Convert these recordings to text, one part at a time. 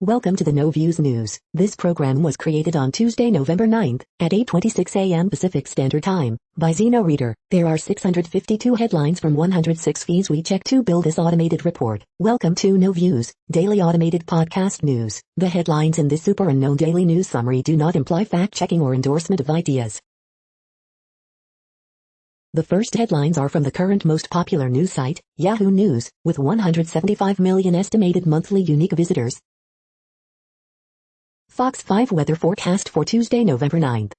Welcome to the No Views News. This program was created on Tuesday, November 9th, at 8:26 a.m. Pacific Standard Time, by Zeno Reader. There are 652 headlines from 106 feeds we check to build this automated report. Welcome to No Views, daily automated podcast news. The headlines in this super unknown daily news summary do not imply fact-checking or endorsement of ideas. The first headlines are from the current most popular news site, Yahoo News, with 175 million estimated monthly unique visitors. Fox 5 weather forecast for Tuesday, November 9th.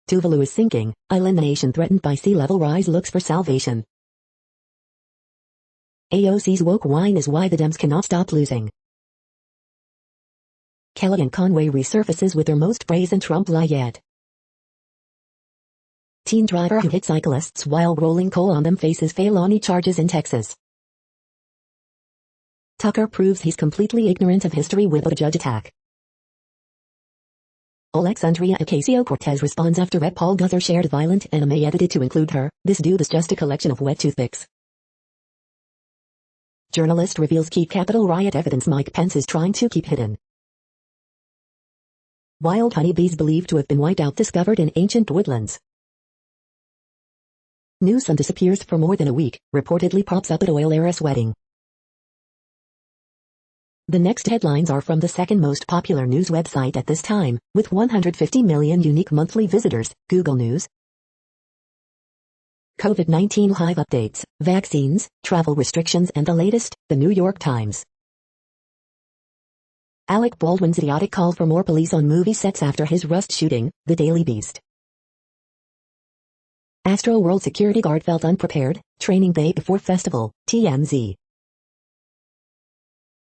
Tuvalu is sinking, island nation threatened by sea level rise looks for salvation. AOC's woke whine is why the Dems cannot stop losing. Kellyanne Conway resurfaces with their most brazen Trump lie yet. Teen driver who hit cyclists while rolling coal on them faces felony charges in Texas. Tucker proves he's completely ignorant of history with a judge attack. Alexandria Ocasio-Cortez responds after Rep. Paul Gosar shared a violent anime edited to include her. This dude is just a collection of wet toothpicks. Journalist reveals key Capitol riot evidence Mike Pence is trying to keep hidden. Wild honeybees believed to have been wiped out discovered in ancient woodlands. Newsom disappears for more than a week, reportedly pops up at oil heiress wedding. The next headlines are from the second most popular news website at this time, with 150 million unique monthly visitors, Google News. COVID-19 live updates, vaccines, travel restrictions and the latest, The New York Times. Alec Baldwin's idiotic call for more police on movie sets after his Rust shooting, The Daily Beast. Astroworld security guard felt unprepared, training day before festival, TMZ.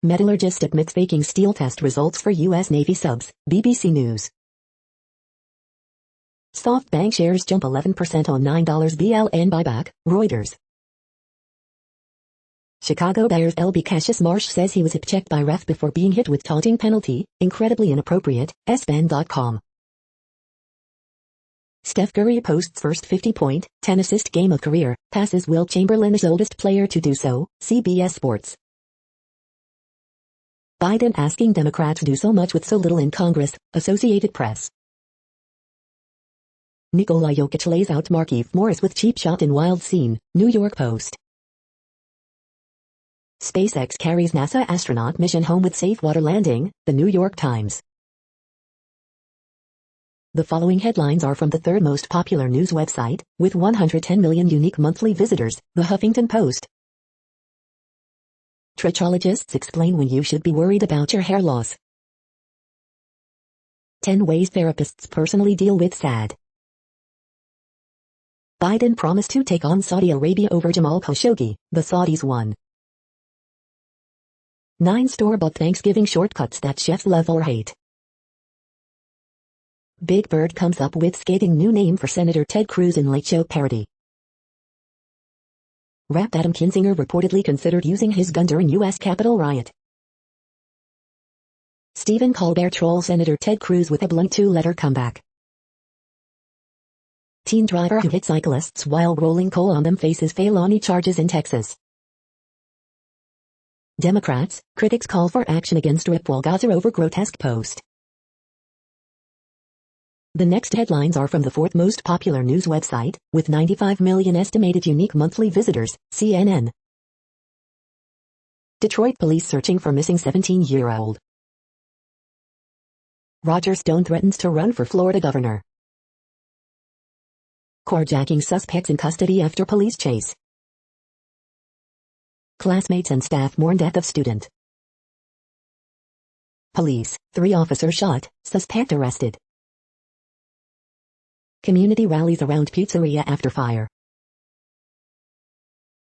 Metallurgist admits faking steel test results for U.S. Navy subs, BBC News. SoftBank shares jump 11% on $9 BLN buyback, Reuters. Chicago Bears LB Cassius Marsh says he was hip-checked by ref before being hit with taunting penalty, incredibly inappropriate, SBN.com. Steph Curry posts first 50-point, 10-assist game of career, passes Wilt Chamberlain as oldest player to do so, CBS Sports. Biden asking Democrats do so much with so little in Congress, Associated Press. Nikola Jokic lays out Markieff Morris with cheap shot in wild scene, New York Post. SpaceX carries NASA astronaut mission home with safe water landing, The New York Times. The following headlines are from the third most popular news website, with 110 million unique monthly visitors, The Huffington Post. Trichologists explain when you should be worried about your hair loss. 10 ways therapists personally deal with SAD. Biden promised to take on Saudi Arabia over Jamal Khashoggi, the Saudis won. 9 store-bought Thanksgiving shortcuts that chefs love or hate. Big Bird comes up with scathing new name for Senator Ted Cruz in Late Show parody. Rep. Adam Kinzinger reportedly considered using his gun during U.S. Capitol riot. Stephen Colbert trolls Senator Ted Cruz with a blunt 2-letter comeback. Teen driver who hit cyclists while rolling coal on them faces felony charges in Texas. Democrats, critics call for action against Rep. Paul Gosar over grotesque post. The next headlines are from the fourth most popular news website, with 95 million estimated unique monthly visitors, CNN. Detroit police searching for missing 17-year-old. Roger Stone threatens to run for Florida governor. Carjacking suspects in custody after police chase. Classmates and staff mourn death of student. Police, 3 officers shot, suspect arrested. Community rallies around pizzeria after fire.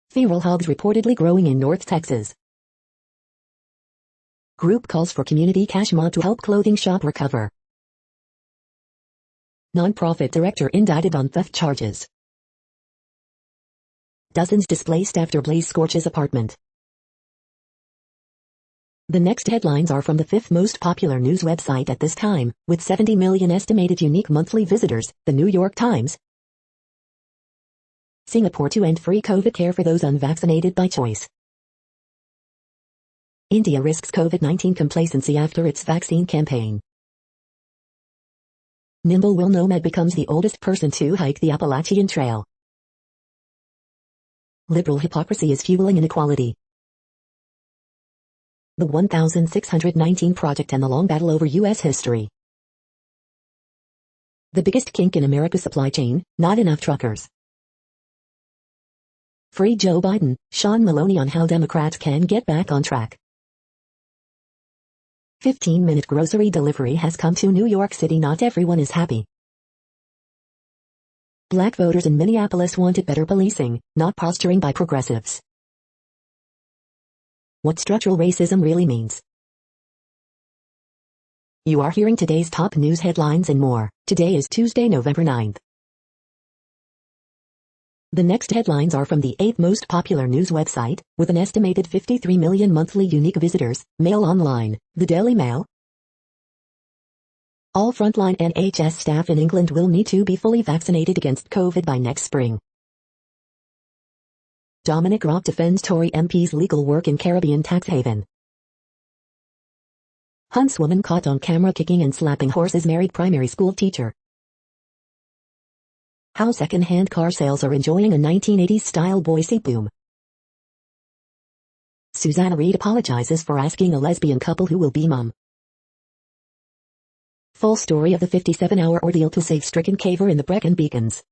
Feral hogs reportedly growing in North Texas. Group calls for community cash mod to help clothing shop recover. Nonprofit director indicted on theft charges. Dozens displaced after blaze scorches apartment. The next headlines are from the fifth most popular news website at this time, with 70 million estimated unique monthly visitors, The New York Times. Singapore to end free COVID care for those unvaccinated by choice. India risks COVID-19 complacency after its vaccine campaign. Nimble Will Nomad becomes the oldest person to hike the Appalachian Trail. Liberal hypocrisy is fueling inequality. The 1619 Project and the long battle over U.S. history. The biggest kink in America's supply chain, not enough truckers. Free Joe Biden, Sean Maloney on how Democrats can get back on track. 15-minute grocery delivery has come to New York City. Not everyone is happy. Black voters in Minneapolis wanted better policing, not posturing by progressives. What structural racism really means. You are hearing today's top news headlines and more. Today is Tuesday, November 9th. The next headlines are from the 8th most popular news website, with an estimated 53 million monthly unique visitors, Mail Online, the Daily Mail. All frontline NHS staff in England will need to be fully vaccinated against COVID by next spring. Dominic Raab defends Tory MP's legal work in Caribbean tax haven. Huntswoman caught on camera kicking and slapping horses married primary school teacher. How second-hand car sales are enjoying a 1980s-style Boise boom. Susanna Reid apologizes for asking a lesbian couple who will be mom. Full story of the 57-hour ordeal to save stricken caver in the Brecon Beacons.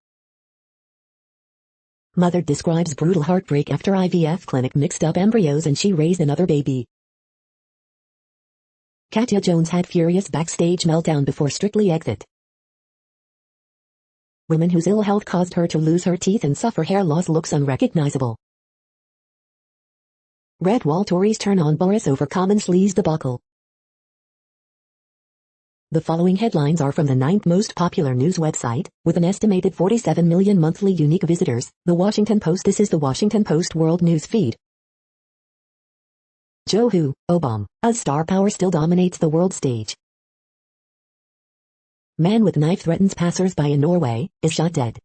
Mother describes brutal heartbreak after IVF clinic mixed up embryos and she raised another baby. Katya Jones had furious backstage meltdown before Strictly exit. Woman whose ill health caused her to lose her teeth and suffer hair loss looks unrecognizable. Red Wall Tories turn on Boris over common sleaze debacle. The following headlines are from the 9th most popular news website, with an estimated 47 million monthly unique visitors, The Washington Post. This is the Washington Post World News feed. Joe Who, Obama, as star power still dominates the world stage. Man with knife threatens passers-by in Norway, is shot dead.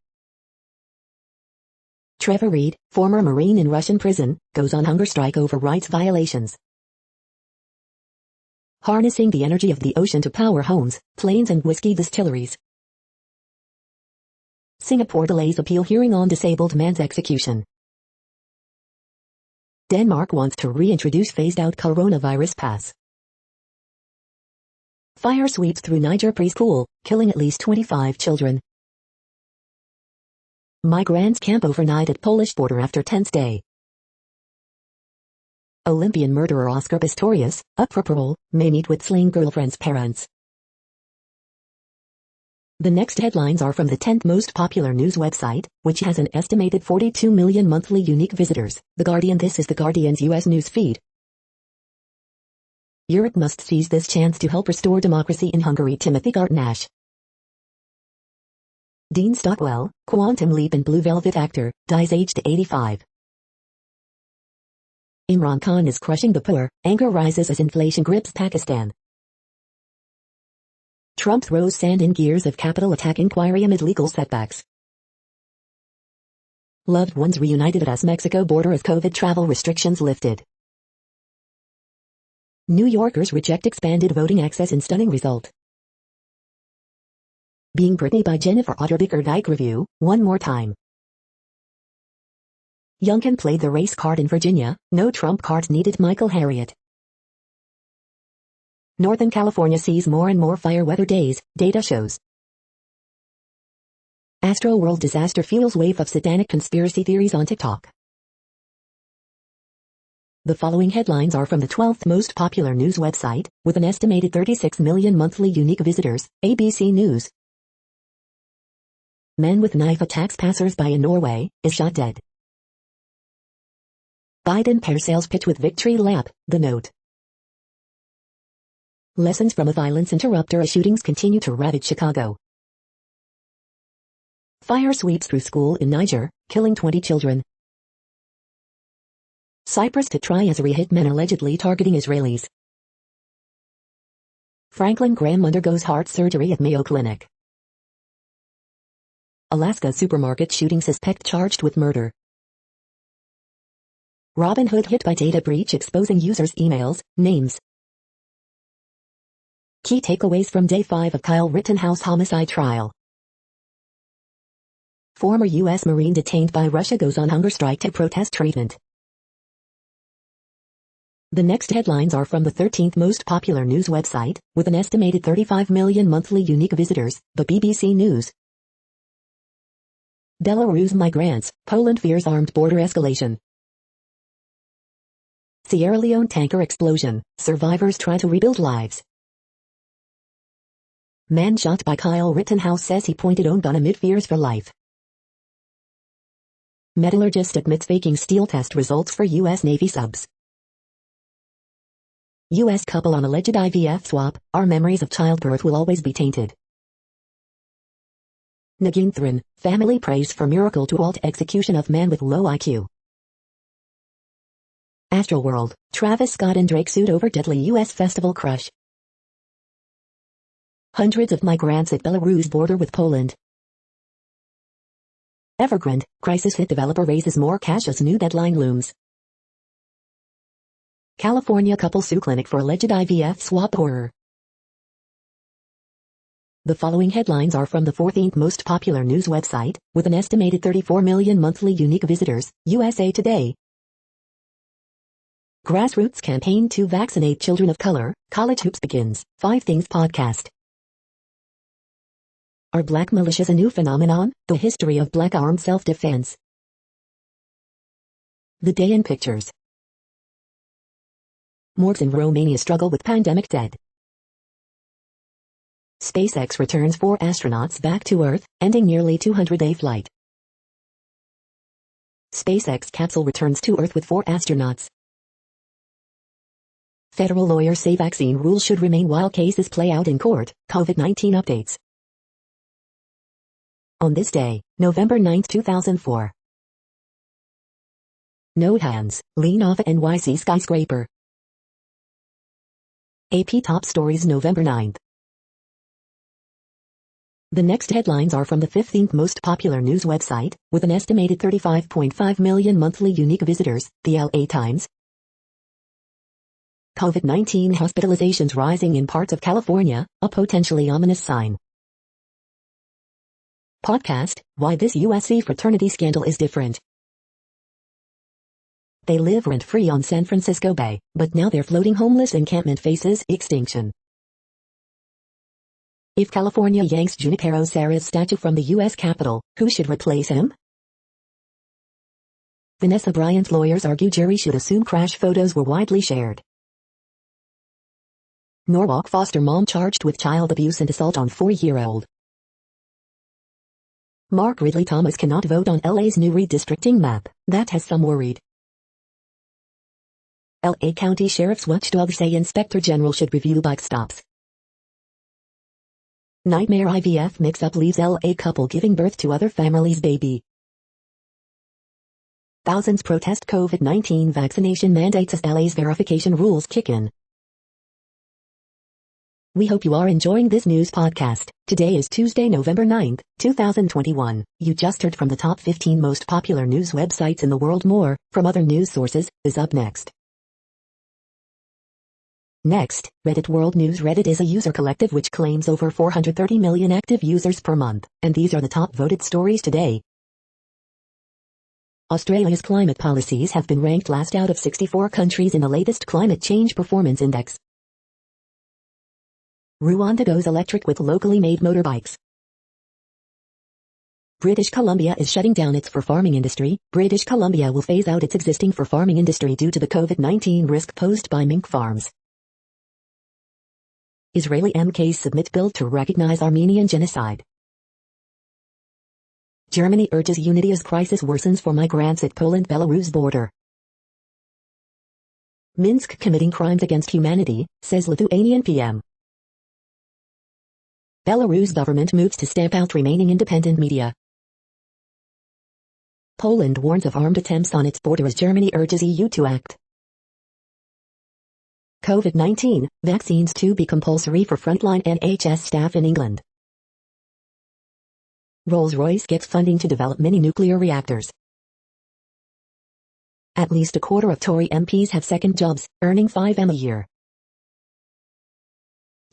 Trevor Reed, former Marine in Russian prison, goes on hunger strike over rights violations. Harnessing the energy of the ocean to power homes, planes and whiskey distilleries. Singapore delays appeal hearing on disabled man's execution. Denmark wants to reintroduce phased-out coronavirus pass. Fire sweeps through Niger preschool, killing at least 25 children. Migrants camp overnight at Polish border after tense day. Olympian murderer Oscar Pistorius, up for parole, may meet with slain girlfriend's parents. The next headlines are from the 10th most popular news website, which has an estimated 42 million monthly unique visitors, The Guardian. This is The Guardian's U.S. news feed. Europe must seize this chance to help restore democracy in Hungary. Timothy Garton-Ash. Dean Stockwell, Quantum Leap and Blue Velvet actor, dies aged 85. Imran Khan is crushing the poor, anger rises as inflation grips Pakistan. Trump throws sand in gears of Capitol attack inquiry amid legal setbacks. Loved ones reunited at US-Mexico border as COVID travel restrictions lifted. New Yorkers reject expanded voting access in stunning result. Being Britney by Jennifer Otterbeker review, one more time. Youngkin played the race card in Virginia, no Trump cards needed. Michael Harriot. Northern California sees more and more fire weather days, data shows. Astro World disaster fuels wave of satanic conspiracy theories on TikTok. The following headlines are from the 12th most popular news website, with an estimated 36 million monthly unique visitors, ABC News. Man with knife attacks passers-by in Norway, is shot dead. Biden pair sales pitch with victory lap, The Note. Lessons from a violence interrupter as shootings continue to ravage Chicago. Fire sweeps through school in Niger, killing 20 children. Cyprus to try as hitmen allegedly targeting Israelis. Franklin Graham undergoes heart surgery at Mayo Clinic. Alaska supermarket shooting suspect charged with murder. Robinhood hit by data breach exposing users' emails, names. Key takeaways from Day 5 of Kyle Rittenhouse homicide trial. Former U.S. Marine detained by Russia goes on hunger strike to protest treatment. The next headlines are from the 13th most popular news website, with an estimated 35 million monthly unique visitors, the BBC News. Belarus migrants, Poland fears armed border escalation. Sierra Leone tanker explosion, survivors try to rebuild lives. Man shot by Kyle Rittenhouse says he pointed own gun amid fears for life. Metallurgist admits faking steel test results for U.S. Navy subs. U.S. couple on alleged IVF swap, our memories of childbirth will always be tainted. Naginthran, family prays for miracle to halt execution of man with low IQ. Astroworld, Travis Scott and Drake sued over deadly U.S. festival crush. Hundreds of migrants at Belarus border with Poland. Evergrande, crisis hit developer raises more cash as new deadline looms. California couple sue clinic for alleged IVF swap horror. The following headlines are from the 14th most popular news website, with an estimated 34 million monthly unique visitors, USA Today. Grassroots campaign to vaccinate children of color, college hoops begins, 5 Things podcast. Are black militias a new phenomenon? The history of black armed self-defense. The day in pictures. Morgues in Romania struggle with pandemic dead. SpaceX returns 4 astronauts back to Earth, ending nearly 200-day flight. SpaceX capsule returns to Earth with 4 astronauts. Federal lawyers say vaccine rules should remain while cases play out in court. COVID-19 updates. On this day, November 9, 2004. No hands, lean off a NYC skyscraper. AP Top Stories November 9. The next headlines are from the 15th most popular news website, with an estimated 35.5 million monthly unique visitors, the LA Times. COVID-19 hospitalizations rising in parts of California, a potentially ominous sign. Podcast, Why This USC Fraternity Scandal is Different. They live rent-free on San Francisco Bay, but now their floating homeless encampment faces extinction. If California yanks Junipero Serra's statue from the U.S. Capitol, who should replace him? Vanessa Bryant's lawyers argue jury should assume crash photos were widely shared. Norwalk foster mom charged with child abuse and assault on 4-year-old. Mark Ridley Thomas cannot vote on LA's new redistricting map. That has some worried. LA County Sheriff's watchdogs say Inspector General should review bike stops. Nightmare IVF mix-up leaves LA couple giving birth to other family's baby. Thousands protest COVID-19 vaccination mandates as LA's verification rules kick in. We hope you are enjoying this news podcast. Today is Tuesday, November 9, 2021. You just heard from the top 15 most popular news websites in the world. More, from other news sources, is up next. Next, Reddit World News. Reddit is a user collective which claims over 430 million active users per month, and these are the top voted stories today. Australia's climate policies have been ranked last out of 64 countries in the latest Climate Change Performance Index. Rwanda goes electric with locally made motorbikes. British Columbia is shutting down its fur farming industry. British Columbia will phase out its existing fur farming industry due to the COVID-19 risk posed by mink farms. Israeli MKs submit bill to recognize Armenian genocide. Germany urges unity as crisis worsens for migrants at Poland-Belarus border. Minsk committing crimes against humanity, says Lithuanian PM. Belarus government moves to stamp out remaining independent media. Poland warns of armed attempts on its border as Germany urges EU to act. COVID-19, vaccines to be compulsory for frontline NHS staff in England. Rolls-Royce gets funding to develop mini nuclear reactors. At least a quarter of Tory MPs have second jobs, earning $5M a year.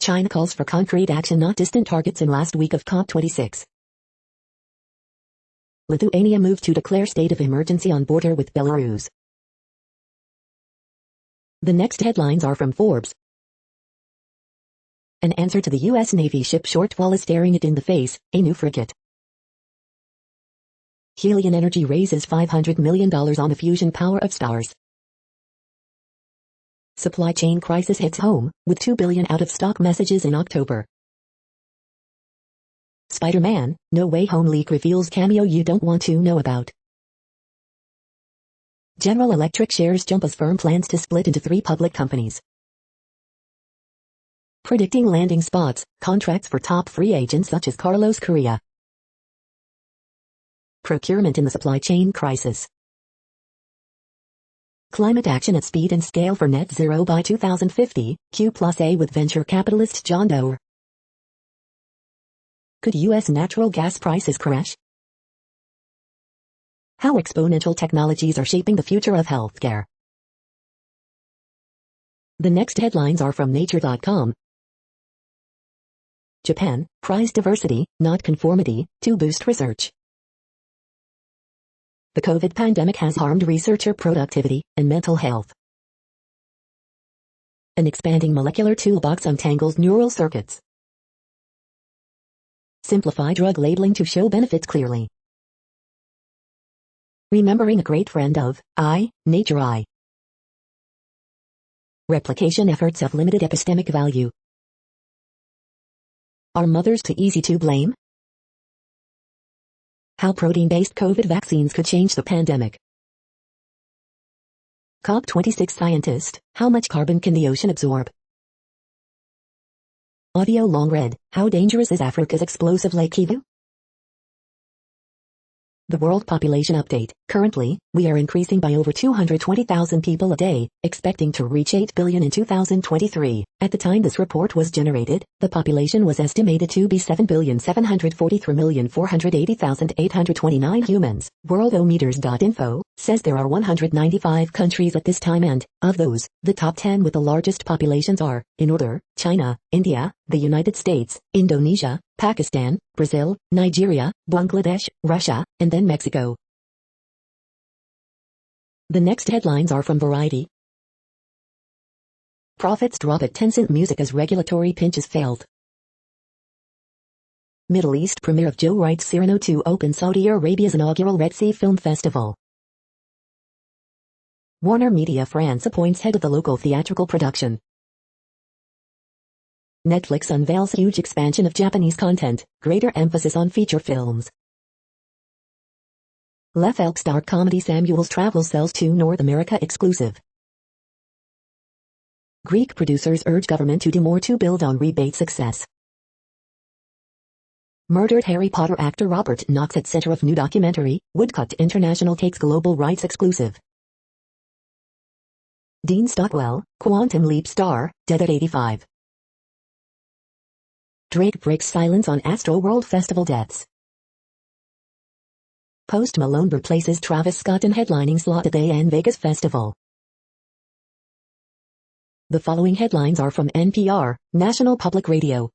China calls for concrete action, not distant targets in last week of COP26. Lithuania moved to declare state of emergency on border with Belarus. The next headlines are from Forbes. An answer to the U.S. Navy ship shortfall is staring it in the face, a new frigate. Helion Energy raises $500 million on the fusion power of stars. Supply chain crisis hits home, with 2 billion out-of-stock messages in October. Spider-Man, No Way Home leak reveals cameo you don't want to know about. General Electric shares jump as firm plans to split into 3 public companies. Predicting landing spots, contracts for top free agents such as Carlos Correa. Procurement in the supply chain crisis. Climate action at speed and scale for net zero by 2050, Q+A with venture capitalist John Doerr. Could U.S. natural gas prices crash? How exponential technologies are shaping the future of healthcare. The next headlines are from Nature.com. Japan, prize diversity, not conformity, to boost research. The COVID pandemic has harmed researcher productivity and mental health. An expanding molecular toolbox untangles neural circuits. Simplify drug labeling to show benefits clearly. Remembering a great friend of Nature I. Replication efforts have limited epistemic value. Are mothers too easy to blame? How protein-based COVID vaccines could change the pandemic. COP26 scientist, how much carbon can the ocean absorb? Audio long read, how dangerous is Africa's explosive Lake Kivu? The World Population Update. Currently, we are increasing by over 220,000 people a day, expecting to reach 8 billion in 2023. At the time this report was generated, the population was estimated to be 7,743,480,829 humans. Worldometers.info says there are 195 countries at this time and, of those, the top 10 with the largest populations are, in order, China, India, the United States, Indonesia, Pakistan, Brazil, Nigeria, Bangladesh, Russia, and then Mexico. The next headlines are from Variety. Profits drop at Tencent Music as regulatory pinches failed. Middle East premiere of Joe Wright's Cyrano 2 opens Saudi Arabia's inaugural Red Sea Film Festival. Warner Media France appoints head of the local theatrical production. Netflix unveils huge expansion of Japanese content, greater emphasis on feature films. Left Elk star comedy Samuel's Travel sells to North America exclusive. Greek producers urge government to do more to build on rebate success. Murdered Harry Potter actor Robert Knox at center of new documentary, Woodcut International takes global rights exclusive. Dean Stockwell, Quantum Leap star, dead at 85. Drake breaks silence on Astroworld Festival deaths. Post Malone replaces Travis Scott in headlining slot at the Vegas Festival. The following headlines are from NPR, National Public Radio.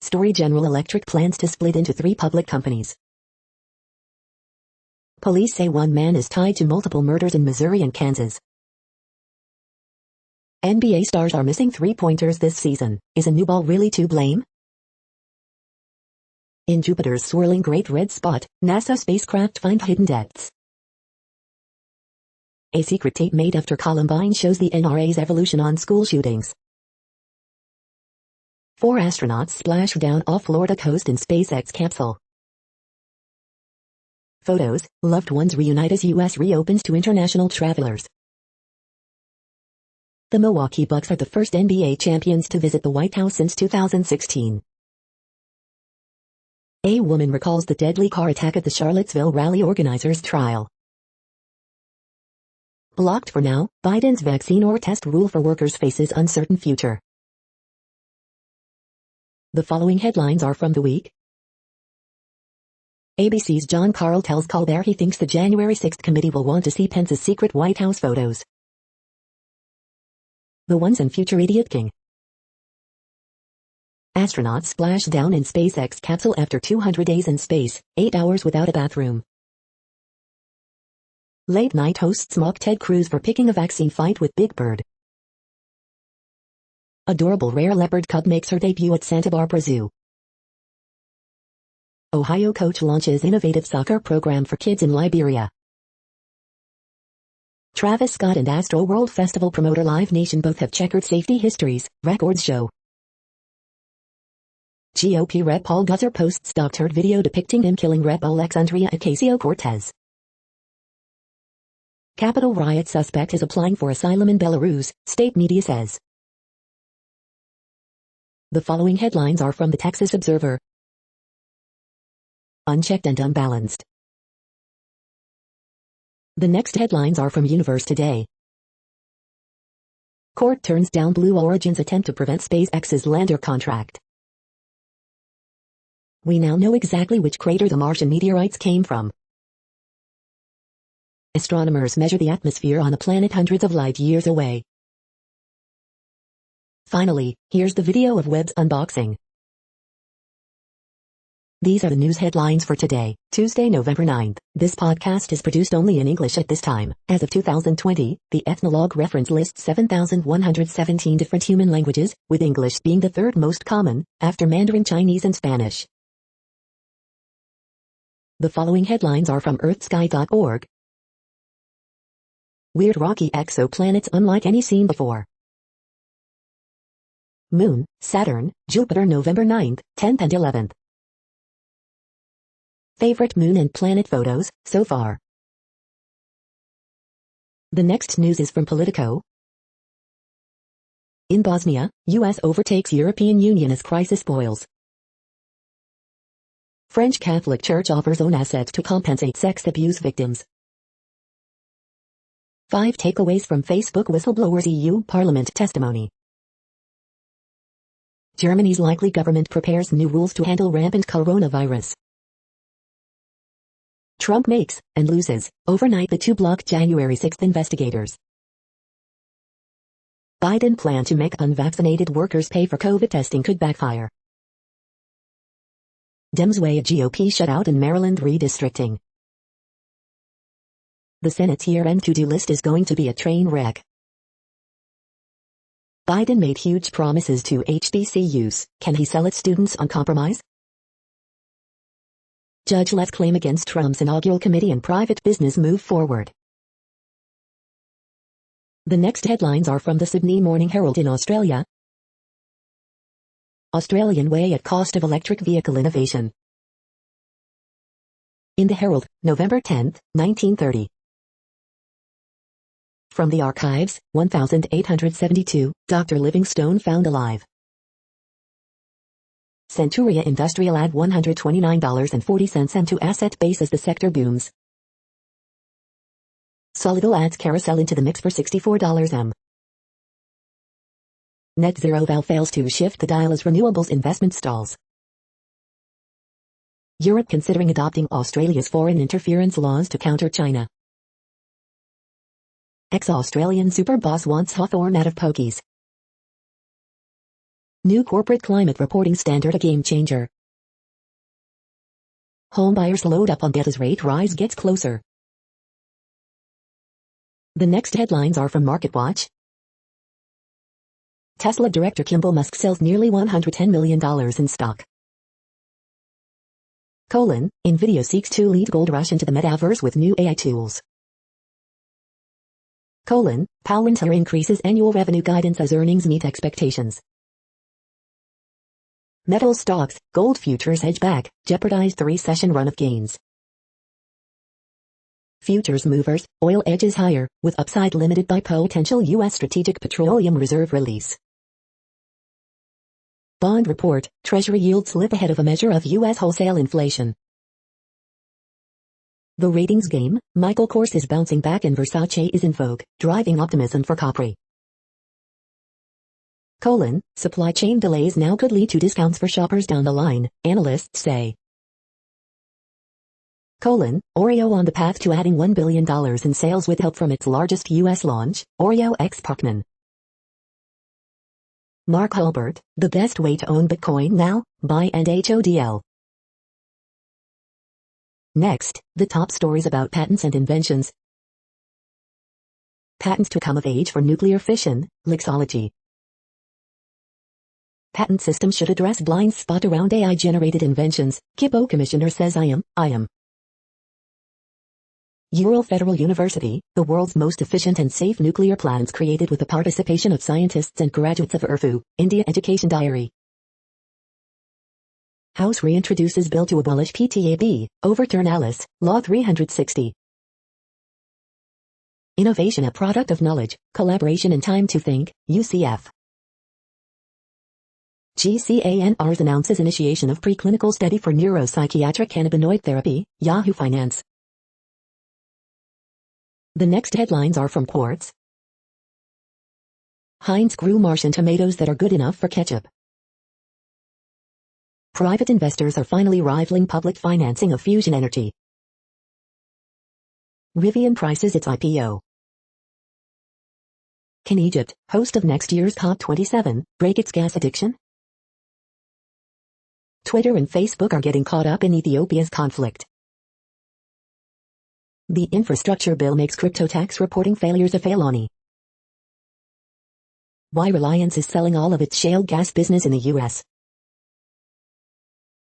Story: General Electric plans to split into 3 public companies. Police say one man is tied to multiple murders in Missouri and Kansas. NBA stars are missing 3-pointers this season. Is a new ball really to blame? In Jupiter's swirling Great Red Spot, NASA spacecraft find hidden depths. A secret tape made after Columbine shows the NRA's evolution on school shootings. 4 astronauts splash down off Florida coast in SpaceX capsule. Photos: loved ones reunite as U.S. reopens to international travelers. The Milwaukee Bucks are the first NBA champions to visit the White House since 2016. A woman recalls the deadly car attack at the Charlottesville rally organizers' trial. Blocked for now, Biden's vaccine or test rule for workers faces uncertain future. The following headlines are from The Week. ABC's John Carl tells Colbert he thinks the January 6th committee will want to see Pence's secret White House photos. The Once and Future Idiot King. Astronauts splash down in SpaceX capsule after 200 days in space, 8 hours without a bathroom. Late night hosts mock Ted Cruz for picking a vaccine fight with Big Bird. Adorable rare leopard cub makes her debut at Santa Barbara Zoo. Ohio coach launches innovative soccer program for kids in Liberia. Travis Scott and Astro World Festival promoter Live Nation both have checkered safety histories, records show. GOP Rep Paul Gosar posts doctored video depicting him killing Rep Alexandria Ocasio-Cortez. Capitol riot suspect is applying for asylum in Belarus, state media says. The following headlines are from the Texas Observer. Unchecked and unbalanced. The next headlines are from Universe Today. Court turns down Blue Origin's attempt to prevent SpaceX's lander contract. We now know exactly which crater the Martian meteorites came from. Astronomers measure the atmosphere on a planet hundreds of light years away. Finally, here's the video of Webb's unboxing. These are the news headlines for today, Tuesday, November 9th. This podcast is produced only in English at this time. As of 2020, the Ethnologue reference lists 7,117 different human languages, with English being the third most common, after Mandarin Chinese and Spanish. The following headlines are from earthsky.org. Weird rocky exoplanets unlike any seen before. Moon, Saturn, Jupiter November 9th, 10th and 11th. Favorite moon and planet photos, so far. The next news is from Politico. In Bosnia, U.S. overtakes European Union as crisis boils. French Catholic Church offers own assets to compensate sex abuse victims. 5 takeaways from Facebook whistleblowers' EU Parliament testimony. Germany's likely government prepares new rules to handle rampant coronavirus. Trump makes, and loses, overnight the 2 blocked January 6th investigators. Biden plan to make unvaccinated workers pay for COVID testing could backfire. Dems weigh a GOP shutout in Maryland redistricting. The Senate's year-end to-do list is going to be a train wreck. Biden made huge promises to HBCUs. Can he sell its students on compromise? Judge lets claim against Trump's inaugural committee and private business move forward. The next headlines are from the Sydney Morning Herald in Australia. Australian way at cost of electric vehicle innovation. In the Herald, November 10, 1930. From the archives, 1872, Dr. Livingstone found alive. Centuria Industrial add $129.40 M to asset base as the sector booms. Solido adds carousel into the mix for $64 M. Net Zero Val fails to shift the dial as renewables investment stalls. Europe considering adopting Australia's foreign interference laws to counter China. Ex-Australian super boss wants Hawthorne out of pokies. New corporate climate reporting standard a game changer. Homebuyers load up on debt as rate rise gets closer. The next headlines are from MarketWatch. Tesla director Kimball Musk sells nearly $110 million in stock. Nvidia seeks to lead gold rush into the metaverse with new AI tools. Palantir increases annual revenue guidance as earnings meet expectations. Metal stocks, gold futures edge back, jeopardized the recession run of gains. Futures movers, oil edges higher, with upside limited by potential U.S. Strategic Petroleum Reserve release. Bond report, Treasury yields slip ahead of a measure of U.S. wholesale inflation. The ratings game, Michael Kors is bouncing back and Versace is in vogue, driving optimism for Capri. Supply chain delays now could lead to discounts for shoppers down the line, analysts say. Oreo on the path to adding $1 billion in sales with help from its largest U.S. launch, Oreo X Pacman. Mark Hulbert, the best way to own Bitcoin now, buy and HODL. Next, the top stories about patents and inventions. Patents to come of age for nuclear fission, Lixology. Patent system should address blind spot around AI-generated inventions, KIPO Commissioner says I am. Ural Federal University, the world's most efficient and safe nuclear plants created with the participation of scientists and graduates of URFU, India Education Diary. House reintroduces bill to abolish PTAB, overturn Alice, Law 360. Innovation a product of knowledge, collaboration and time to think, UCF. GCANRS announces initiation of preclinical study for neuropsychiatric cannabinoid therapy, Yahoo Finance. The next headlines are from Quartz. Heinz grew Martian tomatoes that are good enough for ketchup. Private investors are finally rivaling public financing of fusion energy. Rivian prices its IPO. Can Egypt, host of next year's COP27, break its gas addiction? Twitter and Facebook are getting caught up in Ethiopia's conflict. The infrastructure bill makes crypto tax reporting failures a felony. Why Reliance is selling all of its shale gas business in the U.S.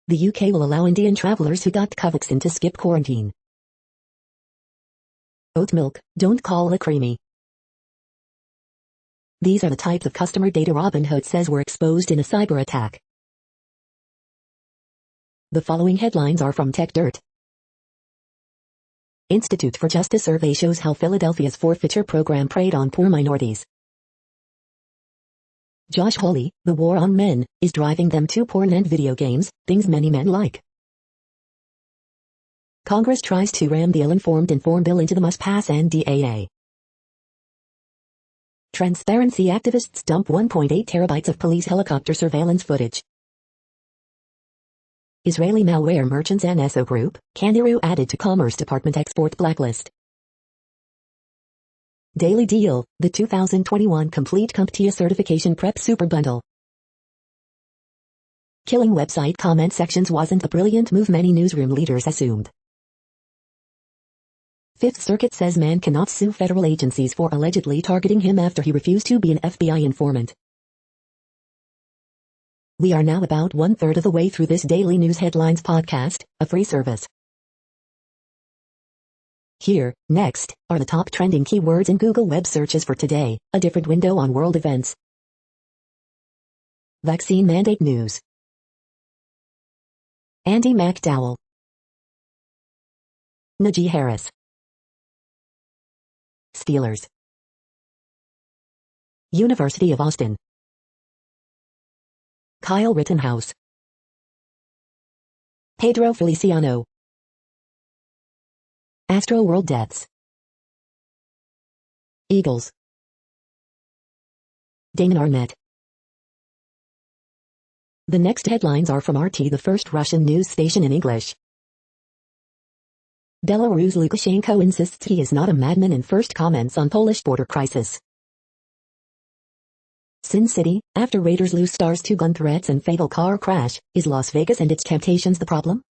The UK will allow Indian travelers who got Covaxin to skip quarantine. Oat milk, don't call it creamy. These are the types of customer data Robinhood says were exposed in a cyber attack. The following headlines are from TechDirt. Institute for Justice survey shows how Philadelphia's forfeiture program preyed on poor minorities. Josh Hawley, the war on men, is driving them to porn and video games, things many men like. Congress tries to ram the ill-informed Inform Bill into the must-pass NDAA. Transparency activists dump 1.8 terabytes of police helicopter surveillance footage. Israeli malware merchants NSO Group, Kangaroo added to Commerce Department export blacklist. Daily Deal, the 2021 Complete CompTIA Certification Prep Super Bundle. Killing website comment sections wasn't a brilliant move many newsroom leaders assumed. Fifth Circuit says man cannot sue federal agencies for allegedly targeting him after he refused to be an FBI informant. We are now about 1/3 of the way through this daily news headlines podcast, a free service. Here, next, are the top trending keywords in Google web searches for today, a different window on world events. Vaccine mandate news. Andy McDowell. Najee Harris. Steelers. University of Austin. Kyle Rittenhouse. Pedro Feliciano. Astro World deaths. Eagles. Damon Arnett. The next headlines are from RT, the first Russian news station in English. Belarus Lukashenko insists he is not a madman in first comments on Polish border crisis. Sin City, after Raiders lose stars to gun threats and fatal car crash, is Las Vegas and its temptations the problem?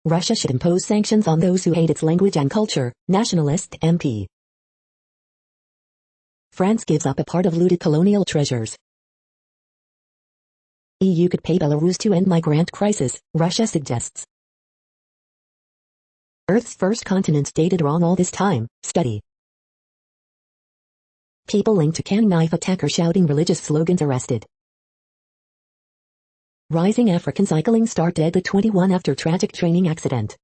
Russia should impose sanctions on those who hate its language and culture, nationalist MP. France gives up a part of looted colonial treasures. EU could pay Belarus to end migrant crisis, Russia suggests. Earth's first continent dated wrong all this time, study. People linked to canning knife attacker shouting religious slogans arrested. Rising African cycling star dead at 21 after tragic training accident.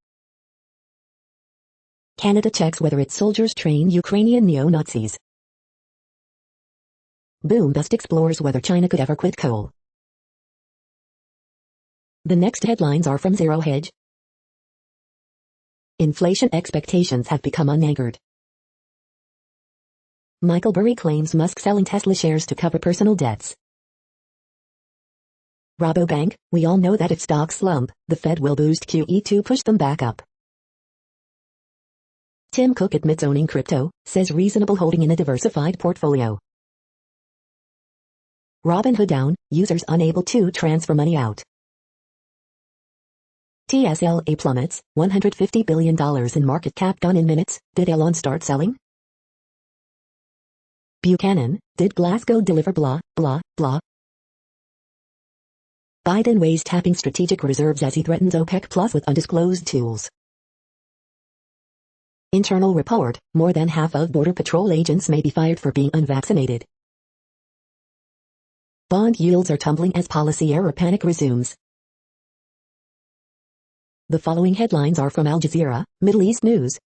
Canada checks whether its soldiers train Ukrainian neo-Nazis. Boom bust explores whether China could ever quit coal. The next headlines are from Zero Hedge. Inflation expectations have become unanchored. Michael Burry claims Musk selling Tesla shares to cover personal debts. Rabobank, we all know that if stocks slump, the Fed will boost QE to push them back up. Tim Cook admits owning crypto, says reasonable holding in a diversified portfolio. Robinhood down, users unable to transfer money out. TSLA plummets, $150 billion in market cap gone in minutes. Did Elon start selling? Buchanan, did Glasgow deliver blah, blah, blah? Biden weighs tapping strategic reserves as he threatens OPEC Plus with undisclosed tools. Internal report, more than half of Border Patrol agents may be fired for being unvaccinated. Bond yields are tumbling as policy error panic resumes. The following headlines are from Al Jazeera, Middle East News.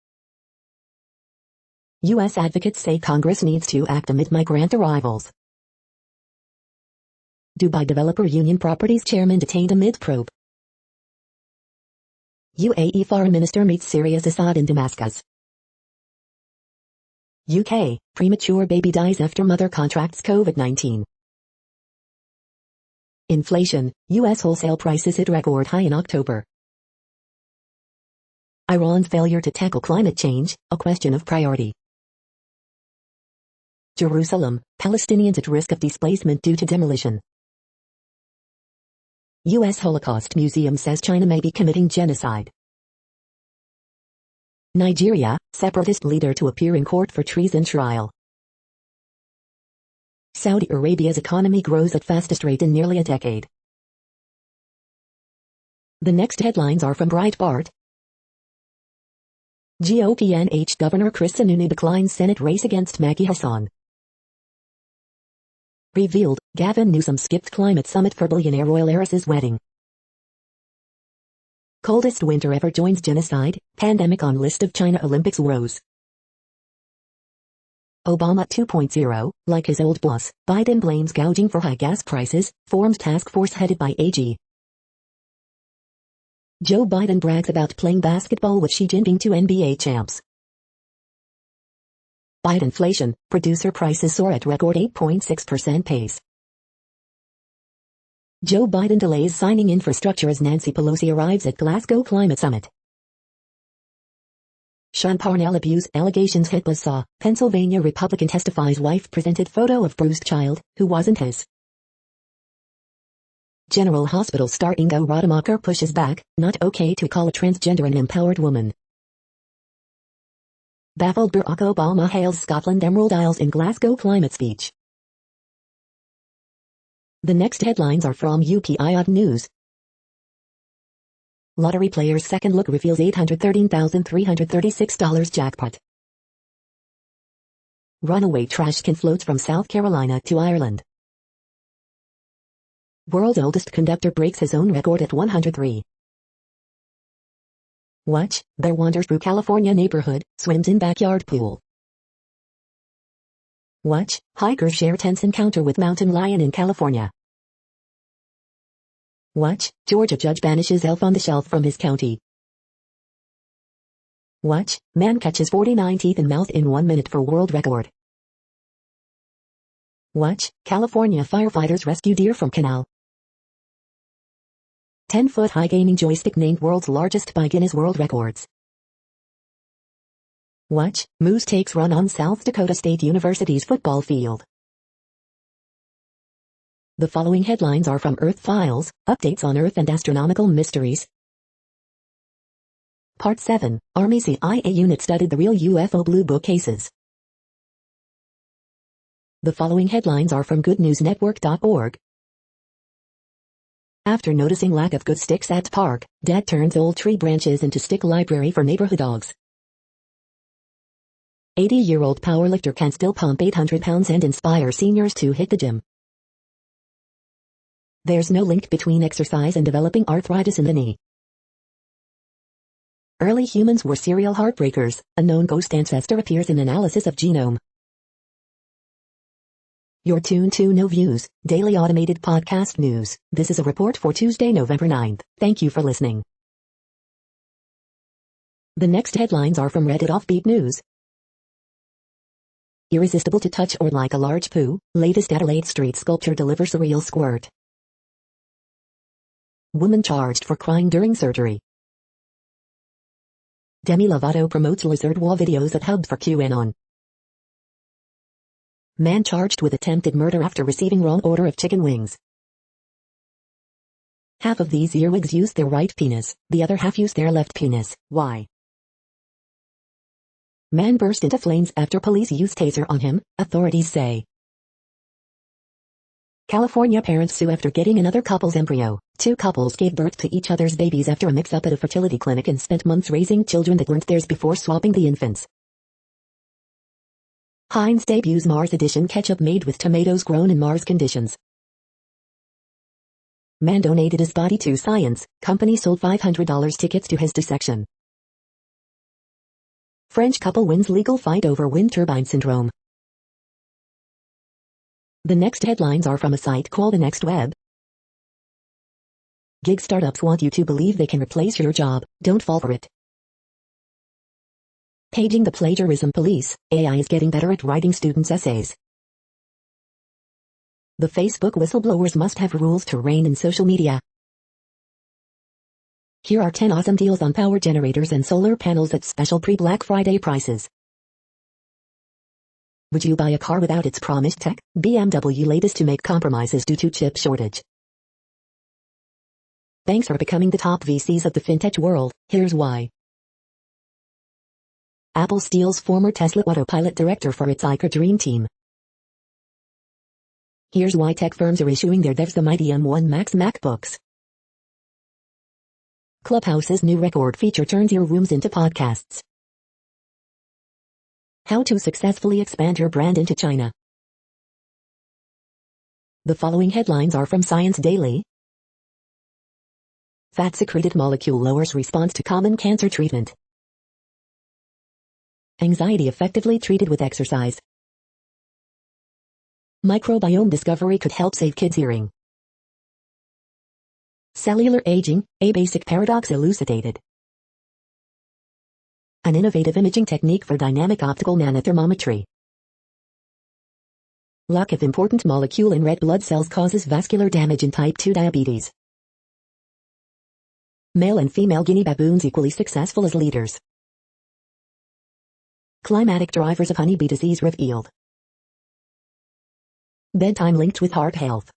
U.S. advocates say Congress needs to act amid migrant arrivals. Dubai Developer Union Properties chairman detained amid probe. UAE foreign minister meets Syria's Assad in Damascus. UK, premature baby dies after mother contracts COVID-19. Inflation, U.S. wholesale prices hit record high in October. Iran's failure to tackle climate change, a question of priority. Jerusalem, Palestinians at risk of displacement due to demolition. U.S. Holocaust Museum says China may be committing genocide. Nigeria, separatist leader to appear in court for treason trial. Saudi Arabia's economy grows at fastest rate in nearly a decade. The next headlines are from Breitbart. GOP NH Governor Chris Sununu declines Senate race against Maggie Hassan. Revealed, Gavin Newsom skipped climate summit for billionaire royal heiress's wedding. Coldest winter ever joins genocide, pandemic on list of China Olympics woes. Obama 2.0, like his old boss, Biden blames gouging for high gas prices, forms task force headed by AG. Joe Biden brags about playing basketball with Xi Jinping to NBA champs. Bidenflation, producer prices soar at record 8.6% pace. Joe Biden delays signing infrastructure as Nancy Pelosi arrives at Glasgow Climate Summit. Sean Parnell abuse allegations hit buzzsaw. Pennsylvania Republican testifies wife presented photo of bruised child, who wasn't his. General Hospital star Ingo Rademacher pushes back, not okay to call a transgender an empowered woman. Baffled Barack Obama hails Scotland Emerald Isles in Glasgow climate speech. The next headlines are from UPI News. Lottery player's second look reveals $813,336 jackpot. Runaway trash can floats from South Carolina to Ireland. World's oldest conductor breaks his own record at 103. Watch, bear wanders through California neighborhood, swims in backyard pool. Watch, hikers share tense encounter with mountain lion in California. Watch, Georgia judge banishes elf on the shelf from his county. Watch, man catches 49 teeth in mouth in 1 minute for world record. Watch, California firefighters rescue deer from canal. 10-foot high gaming joystick named world's largest by Guinness World Records. Watch, moose takes run on South Dakota State University's football field. The following headlines are from Earth Files, updates on Earth and astronomical mysteries. Part 7, Army CIA unit studied the real UFO Blue Book cases. The following headlines are from goodnewsnetwork.org. After noticing lack of good sticks at park, dad turns old tree branches into stick library for neighborhood dogs. 80-year-old powerlifter can still pump 800 pounds and inspire seniors to hit the gym. There's no link between exercise and developing arthritis in the knee. Early humans were serial heartbreakers. A known ghost ancestor appears in analysis of genome. You're tuned to No Views, daily automated podcast news. This is a report for Tuesday, November 9th. Thank you for listening. The next headlines are from Reddit Offbeat News. Irresistible to touch or like a large poo, latest Adelaide street sculpture delivers a real squirt. Woman charged for crying during surgery. Demi Lovato promotes lizard wall videos at hub for QAnon. Man charged with attempted murder after receiving wrong order of chicken wings. Half of these earwigs use their right penis, the other half use their left penis. Why? Man burst into flames after police used taser on him, authorities say. California parents sue after getting another couple's embryo. Two couples gave birth to each other's babies after a mix-up at a fertility clinic and spent months raising children that weren't theirs before swapping the infants. Heinz debuts Mars Edition ketchup made with tomatoes grown in Mars conditions. Man donated his body to science. Company sold $500 tickets to his dissection. French couple wins legal fight over wind turbine syndrome. The next headlines are from a site called The Next Web. Gig startups want you to believe they can replace your job. Don't fall for it. Paging the plagiarism police. AI is getting better at writing students' essays. The Facebook whistleblowers must have rules to reign in social media. Here are 10 awesome deals on power generators and solar panels at special pre-Black Friday prices. Would you buy a car without its promised tech? BMW latest to make compromises due to chip shortage. Banks are becoming the top VCs of the fintech world. Here's why. Apple steals former Tesla autopilot director for its Iker Dream Team. Here's why tech firms are issuing their devs the mighty M1 Max MacBooks. Clubhouse's new record feature turns your rooms into podcasts. How to successfully expand your brand into China. The following headlines are from Science Daily. Fat secreted molecule lowers response to common cancer treatment. Anxiety effectively treated with exercise. Microbiome discovery could help save kids' hearing. Cellular aging, a basic paradox elucidated. An innovative imaging technique for dynamic optical nanothermometry. Lack of important molecule in red blood cells causes vascular damage in type 2 diabetes. Male and female Guinea baboons equally successful as leaders. Climatic drivers of honeybee disease revealed. Bedtime linked with heart health.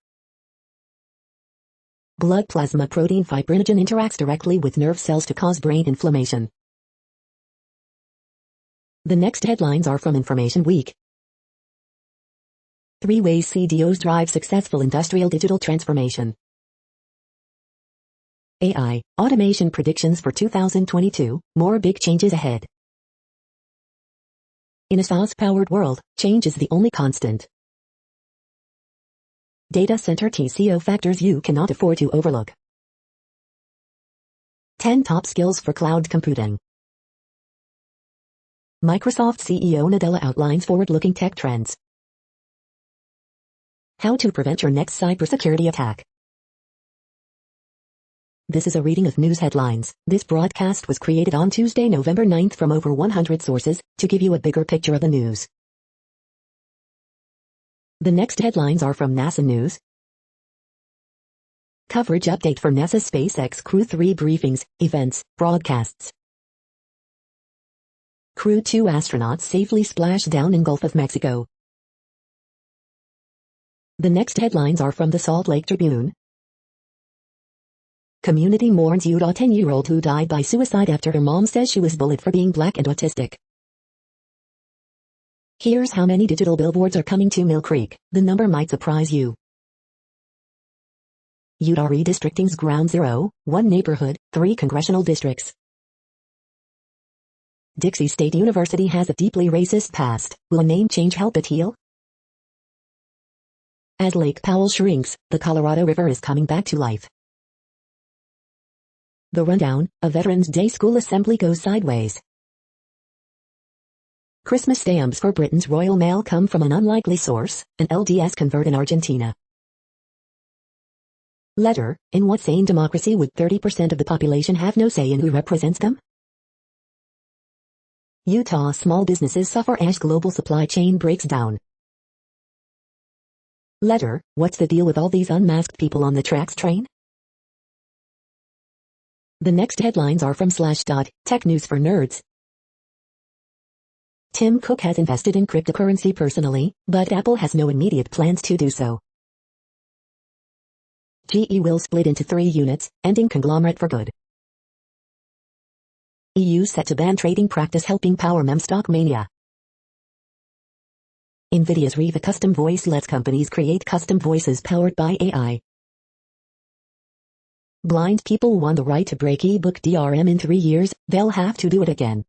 Blood plasma protein fibrinogen interacts directly with nerve cells to cause brain inflammation. The next headlines are from Information Week. 3 ways CDOs drive successful industrial digital transformation. AI, automation predictions for 2022, more big changes ahead. In a SaaS-powered world, change is the only constant. Data center TCO factors you cannot afford to overlook. 10 top skills for cloud computing. Microsoft CEO Nadella outlines forward-looking tech trends. How to prevent your next cybersecurity attack. This is a reading of news headlines. This broadcast was created on Tuesday, November 9th from over 100 sources, to give you a bigger picture of the news. The next headlines are from NASA News. Coverage update for NASA's SpaceX Crew 3 briefings, events, broadcasts. Crew 2 astronauts safely splashed down in Gulf of Mexico. The next headlines are from the Salt Lake Tribune. Community mourns Utah 10-year-old who died by suicide after her mom says she was bullied for being black and autistic. Here's how many digital billboards are coming to Mill Creek. The number might surprise you. Utah redistricting's ground zero, 1 neighborhood, 3 congressional districts. Dixie State University has a deeply racist past. Will a name change help it heal? As Lake Powell shrinks, the Colorado River is coming back to life. The rundown, a Veterans Day school assembly goes sideways. Christmas stamps for Britain's Royal Mail come from an unlikely source, an LDS convert in Argentina. Letter, in what sane democracy would 30% of the population have no say in who represents them? Utah small businesses suffer as global supply chain breaks down. Letter, what's the deal with all these unmasked people on the tracks train? The next headlines are from Tech News for Nerds. Tim Cook has invested in cryptocurrency personally, but Apple has no immediate plans to do so. GE will split into 3 units, ending conglomerate for good. EU set to ban trading practice helping power meme stock mania. NVIDIA's Riva custom voice lets companies create custom voices powered by AI. Blind people won the right to break ebook DRM in 3 years, they'll have to do it again.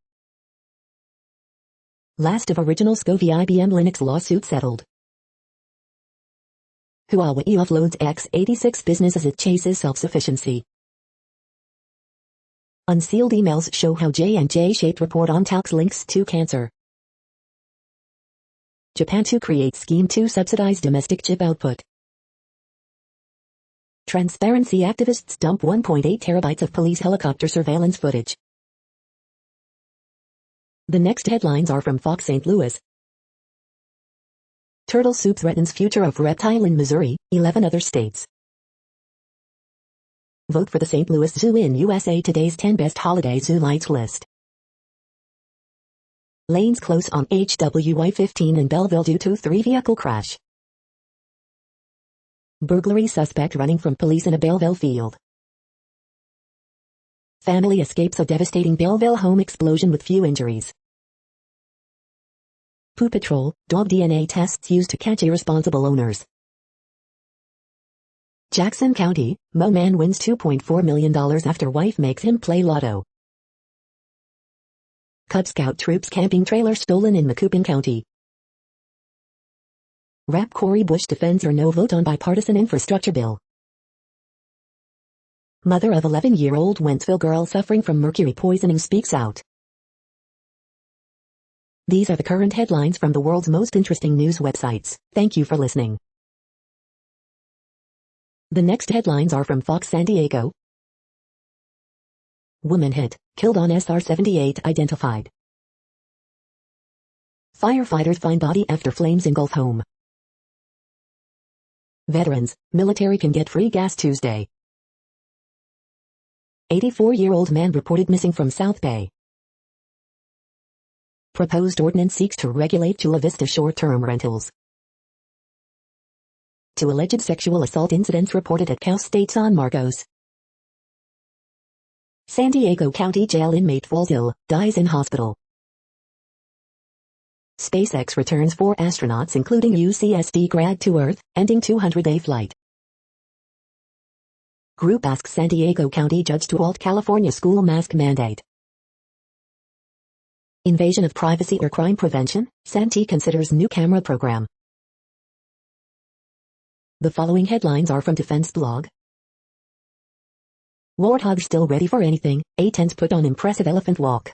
Last of original SCOVY IBM Linux lawsuit settled. Huawei offloads x86 business as it chases self-sufficiency. Unsealed emails show how J&J shaped report on talks links to cancer. Japan to create scheme to subsidize domestic chip output. Transparency activists dump 1.8 terabytes of police helicopter surveillance footage. The next headlines are from Fox St. Louis. Turtle soup threatens future of reptile in Missouri, 11 other states. Vote for the St. Louis Zoo in USA Today's 10 Best Holiday Zoo Lights list. Lanes close on HWY 15 in Belleville due to 3-vehicle crash. Burglary suspect running from police in a Belleville field. Family escapes a devastating Belleville home explosion with few injuries. Poo Patrol, dog DNA tests used to catch irresponsible owners. Jackson County, Mo man wins $2.4 million after wife makes him play lotto. Cub Scout troops camping trailer stolen in Macoupin County. Rap Cori Bush defends her no vote on bipartisan infrastructure bill. Mother of 11-year-old Wentzville girl suffering from mercury poisoning speaks out. These are the current headlines from the world's most interesting news websites. Thank you for listening. The next headlines are from Fox San Diego. Woman hit, killed on SR-78 identified. Firefighters find body after flames engulf home. Veterans, military can get free gas Tuesday. 84-year-old man reported missing from South Bay. Proposed ordinance seeks to regulate Chula Vista short-term rentals. 2 alleged sexual assault incidents reported at Cal State San Marcos. San Diego County Jail inmate falls ill, dies in hospital. SpaceX returns 4 astronauts including UCSD grad to Earth, ending 200-day flight. Group asks San Diego County judge to halt California school mask mandate. Invasion of privacy or crime prevention, Santee considers new camera program. The following headlines are from Defense Blog. Warthog still ready for anything, A-10s put on impressive elephant walk.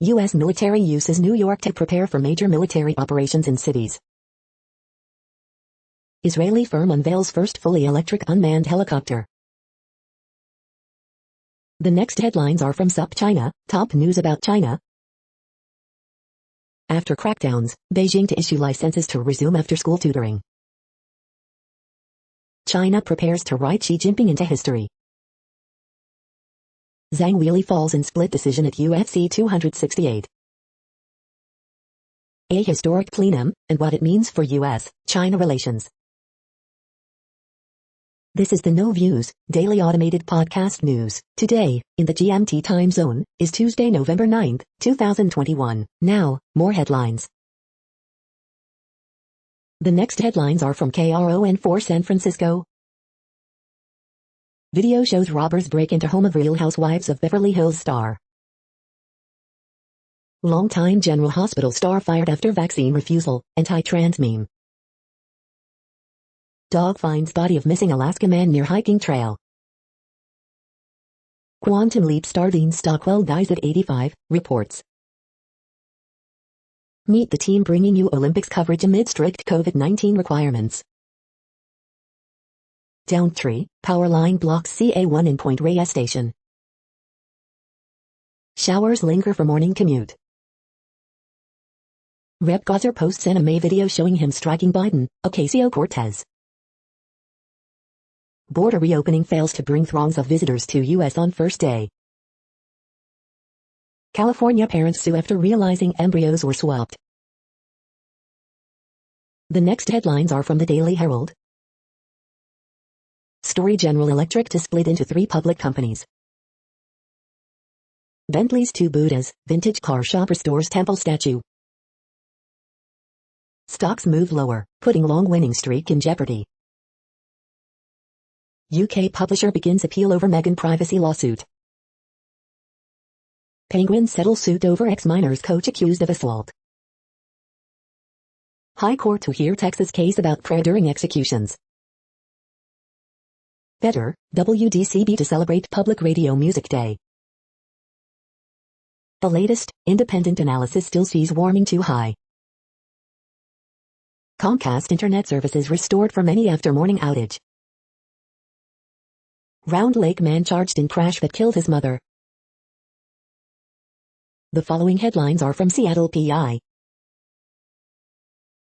U.S. military uses New York to prepare for major military operations in cities. Israeli firm unveils first fully electric unmanned helicopter. The next headlines are from SUP China, top news about China. After crackdowns, Beijing to issue licenses to resume after-school tutoring. China prepares to write Xi Jinping into history. Zhang Weili falls in split decision at UFC 268. A historic plenum, and what it means for U.S.-China relations. This is the No Views, daily automated podcast news. Today, in the GMT time zone, is Tuesday, November 9, 2021. Now, more headlines. The next headlines are from KRON4 San Francisco. Video shows robbers break into home of Real Housewives of Beverly Hills star. Longtime General Hospital star fired after vaccine refusal, anti-trans meme. Dog finds body of missing Alaska man near hiking trail. Quantum Leap star Dean Stockwell dies at 85, reports. Meet the team bringing you Olympics coverage amid strict COVID-19 requirements. Downtree, power line blocks CA1 in Point Reyes Station. Showers linger for morning commute. Rep Gosar posts anime video showing him striking Biden, Ocasio-Cortez. Border reopening fails to bring throngs of visitors to U.S. on first day. California parents sue after realizing embryos were swapped. The next headlines are from the Daily Herald. Story: General Electric to split into 3 public companies. Bentley's 2 Buddhas, vintage car shop restores temple statue. Stocks move lower, putting long winning streak in jeopardy. UK publisher begins appeal over Meghan privacy lawsuit. Penguins settle suit over ex-Miners coach accused of assault. High Court to hear Texas case about prayer during executions. Better, WDCB to celebrate Public Radio Music Day. The latest, independent analysis still sees warming too high. Comcast Internet services restored for many after morning outage. Round Lake man charged in crash that killed his mother. The following headlines are from Seattle PI.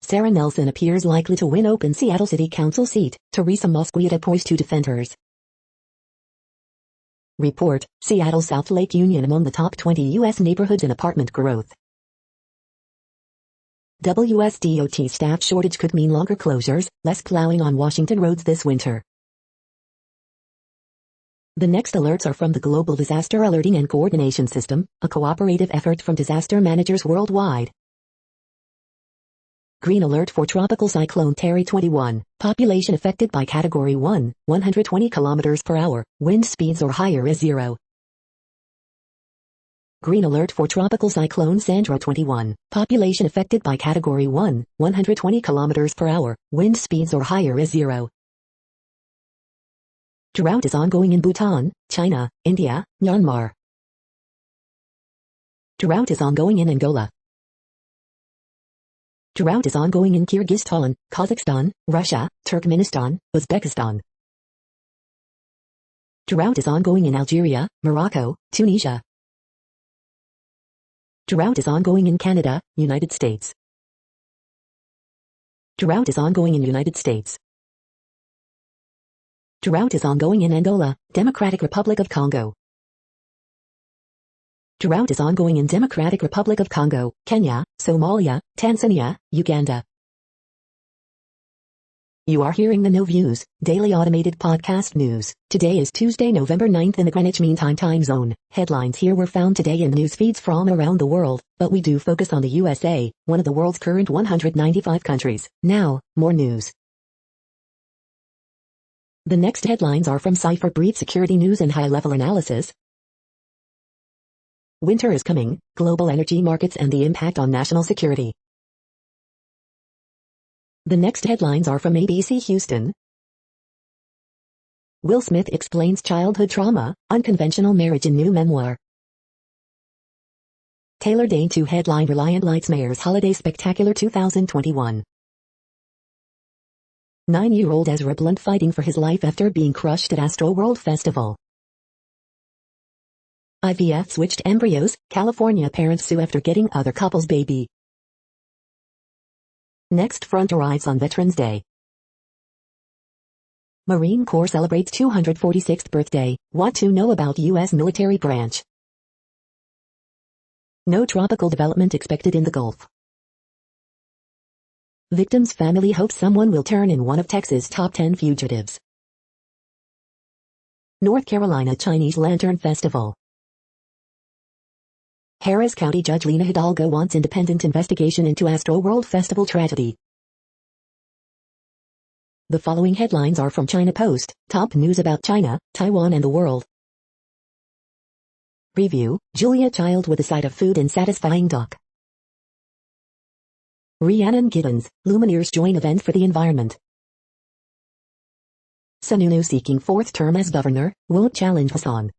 Sarah Nelson appears likely to win open Seattle City Council seat, Teresa Mosqueda poised to defend hers. Report, Seattle South Lake Union among the top 20 U.S. neighborhoods in apartment growth. WSDOT staff shortage could mean longer closures, less plowing on Washington roads this winter. The next alerts are from the Global Disaster Alerting and Coordination System, a cooperative effort from disaster managers worldwide. Green alert for Tropical Cyclone Terry 21, population affected by Category 1, 120 km per hour, wind speeds or higher is 0. Green alert for Tropical Cyclone Sandra 21, population affected by Category 1, 120 km per hour, wind speeds or higher is 0. Drought is ongoing in Bhutan, China, India, Myanmar. Drought is ongoing in Angola. Drought is ongoing in Kyrgyzstan, Kazakhstan, Russia, Turkmenistan, Uzbekistan. Drought is ongoing in Algeria, Morocco, Tunisia. Drought is ongoing in Canada, United States. Drought is ongoing in United States. Drought is ongoing in Angola, Democratic Republic of Congo. Drought is ongoing in Democratic Republic of Congo, Kenya, Somalia, Tanzania, Uganda. You are hearing the No Views, daily automated podcast news. Today is Tuesday, November 9th in the Greenwich Mean Time zone. Headlines here were found today in news feeds from around the world, but we do focus on the USA, one of the world's current 195 countries. Now, more news. The next headlines are from Cipher Brief Security News and High-Level Analysis. Winter is coming, global energy markets and the impact on national security. The next headlines are from ABC Houston. Will Smith explains childhood trauma, unconventional marriage in new memoir. Taylor Dayne to headline Reliant Lights Mayor's Holiday Spectacular 2021. 9-year-old Ezra Blunt fighting for his life after being crushed at Astroworld Festival. IVF switched embryos, California parents sue after getting other couple's baby. Next front arrives on Veterans Day. Marine Corps celebrates 246th birthday. Want to know about U.S. military branch? No tropical development expected in the Gulf. Victim's family hopes someone will turn in one of Texas' top 10 fugitives. North Carolina Chinese Lantern Festival. Harris County Judge Lena Hidalgo wants independent investigation into Astroworld Festival tragedy. The following headlines are from China Post, top news about China, Taiwan and the world. Review, Julia Child with a side of food and satisfying doc. Rhiannon Giddens, Lumineers join event for the environment. Sununu seeking 4th term as governor, won't challenge Hassan.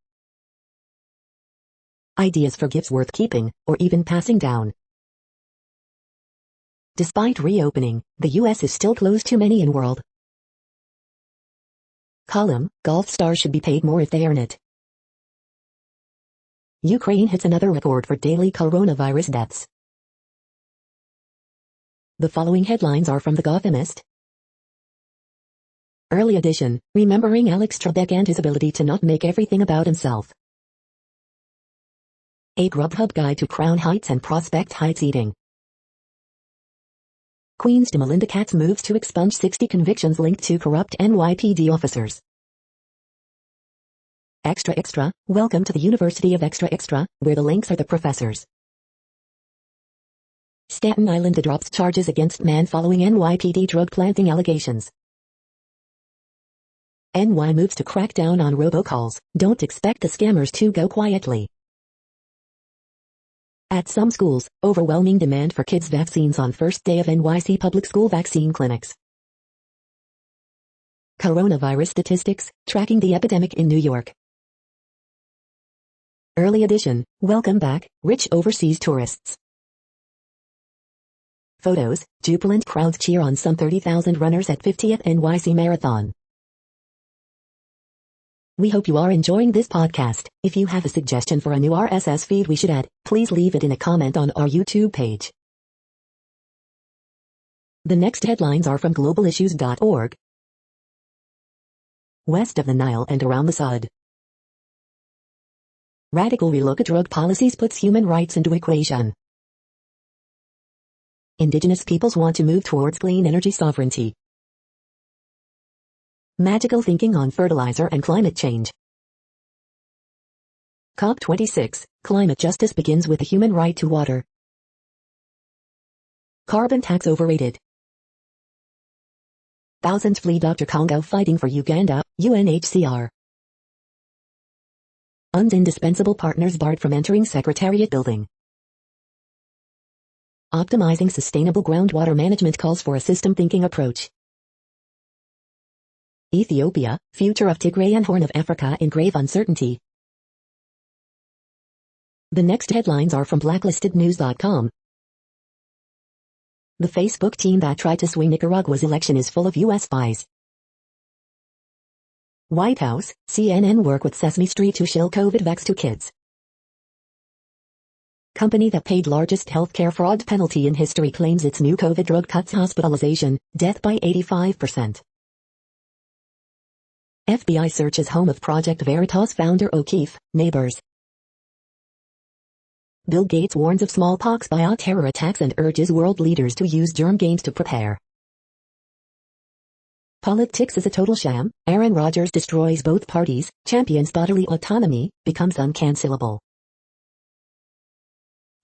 Ideas for gifts worth keeping, or even passing down. Despite reopening, the U.S. is still closed to many in world. Column, golf stars should be paid more if they earn it. Ukraine hits another record for daily coronavirus deaths. The following headlines are from The Gothamist. Early edition, remembering Alex Trebek and his ability to not make everything about himself. A Grubhub guide to Crown Heights and Prospect Heights eating. Queens to Melinda Katz moves to expunge 60 convictions linked to corrupt NYPD officers. Extra Extra, welcome to the University of Extra Extra, where the links are the professors. Staten Island drops charges against man following NYPD drug planting allegations. NY moves to crack down on robocalls, don't expect the scammers to go quietly. At some schools, overwhelming demand for kids' vaccines on first day of NYC public school vaccine clinics. Coronavirus statistics, tracking the epidemic in New York. Early edition, welcome back, rich overseas tourists. Photos, jubilant crowds cheer on some 30,000 runners at 50th NYC Marathon. We hope you are enjoying this podcast. If you have a suggestion for a new RSS feed we should add, please leave it in a comment on our YouTube page. The next headlines are from globalissues.org. West of the Nile and around the Sud. Radical relook at drug policies puts human rights into equation. Indigenous peoples want to move towards clean energy sovereignty. Magical thinking on fertilizer and climate change. COP26, climate justice begins with the human right to water. Carbon tax overrated. Thousands flee Dr. Congo fighting for Uganda, UNHCR. UN's indispensable partners barred from entering Secretariat building. Optimizing sustainable groundwater management calls for a system-thinking approach. Ethiopia, future of Tigray and Horn of Africa in grave uncertainty. The next headlines are from blacklistednews.com. The Facebook team that tried to swing Nicaragua's election is full of U.S. spies. White House, CNN work with Sesame Street to shill COVID vax to kids. Company that paid largest healthcare fraud penalty in history claims its new COVID drug cuts hospitalization, death by 85%. FBI searches home of Project Veritas founder O'Keefe, neighbors. Bill Gates warns of smallpox bioterror attacks and urges world leaders to use germ games to prepare. Politics is a total sham, Aaron Rodgers destroys both parties, champions bodily autonomy, becomes uncancelable.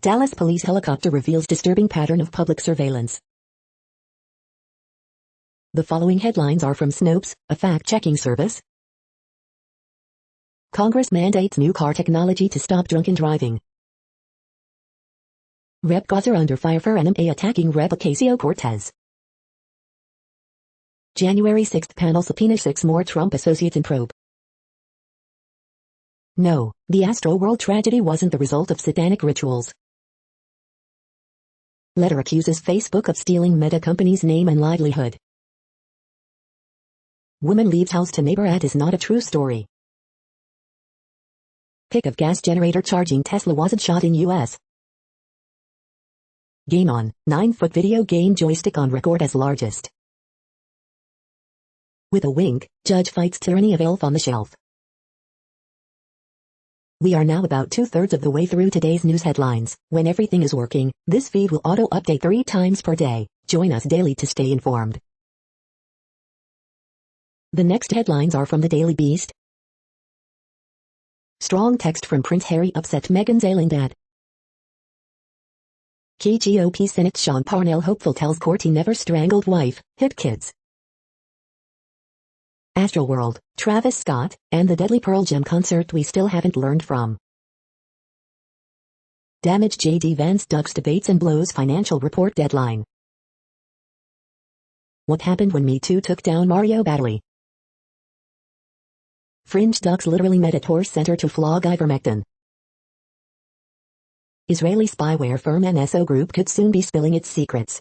Dallas police helicopter reveals disturbing pattern of public surveillance. The following headlines are from Snopes, a fact-checking service. Congress mandates new car technology to stop drunken driving. Rep. Gosar under fire for NMA attacking Rep. Ocasio-Cortez. January 6th panel subpoena 6 more Trump associates in probe. No, the Astroworld tragedy wasn't the result of satanic rituals. Letter accuses Facebook of stealing Meta company's name and livelihood. Woman leaves house to neighbor ad is not a true story. Pic of gas generator charging Tesla wasn't shot in US. Game on, 9-foot video game joystick on record as largest. With a wink, judge fights tyranny of elf on the shelf. We are now about 2/3 of the way through today's news headlines. When everything is working, this feed will auto-update 3 times per day. Join us daily to stay informed. The next headlines are from the Daily Beast. Strong text from Prince Harry upset Meghan's ailing dad. Key GOP Senate Sean Parnell hopeful tells court he never strangled wife, hit kids. Astroworld, Travis Scott, and the deadly Pearl Jam concert we still haven't learned from. Damage J.D. Vance ducks debates and blows financial report deadline. What happened when Me Too took down Mario Baddeley? Fringe ducks literally met at Horse Center to flog ivermectin. Israeli spyware firm NSO Group could soon be spilling its secrets.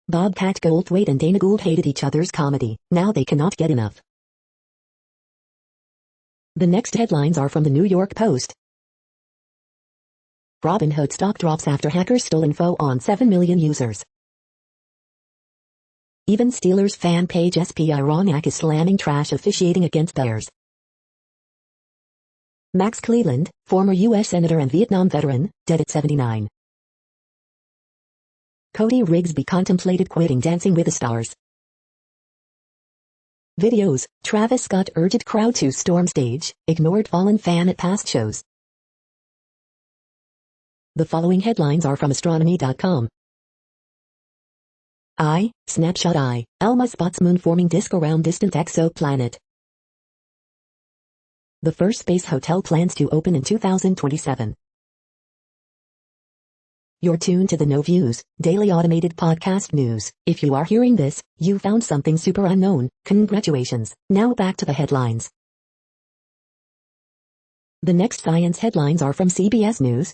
Bobcat Goldthwait and Dana Gould hated each other's comedy, now they cannot get enough. The next headlines are from the New York Post. Robinhood stock drops after hackers stole info on 7 million users. Even Steelers fan page SPI Ronak is slamming trash officiating against Bears. Max Cleveland, former U.S. Senator and Vietnam veteran, dead at 79. Cody Rigsby contemplated quitting Dancing with the Stars. Videos, Travis Scott urged crowd to storm stage, ignored fallen fan at past shows. The following headlines are from astronomy.com. Snapshot Alma spots moon forming disk around distant exoplanet. The first space hotel plans to open in 2027. You're tuned to the No Views, daily automated podcast news. If you are hearing this, you found something super unknown. Congratulations. Now back to the headlines. The next science headlines are from CBS News.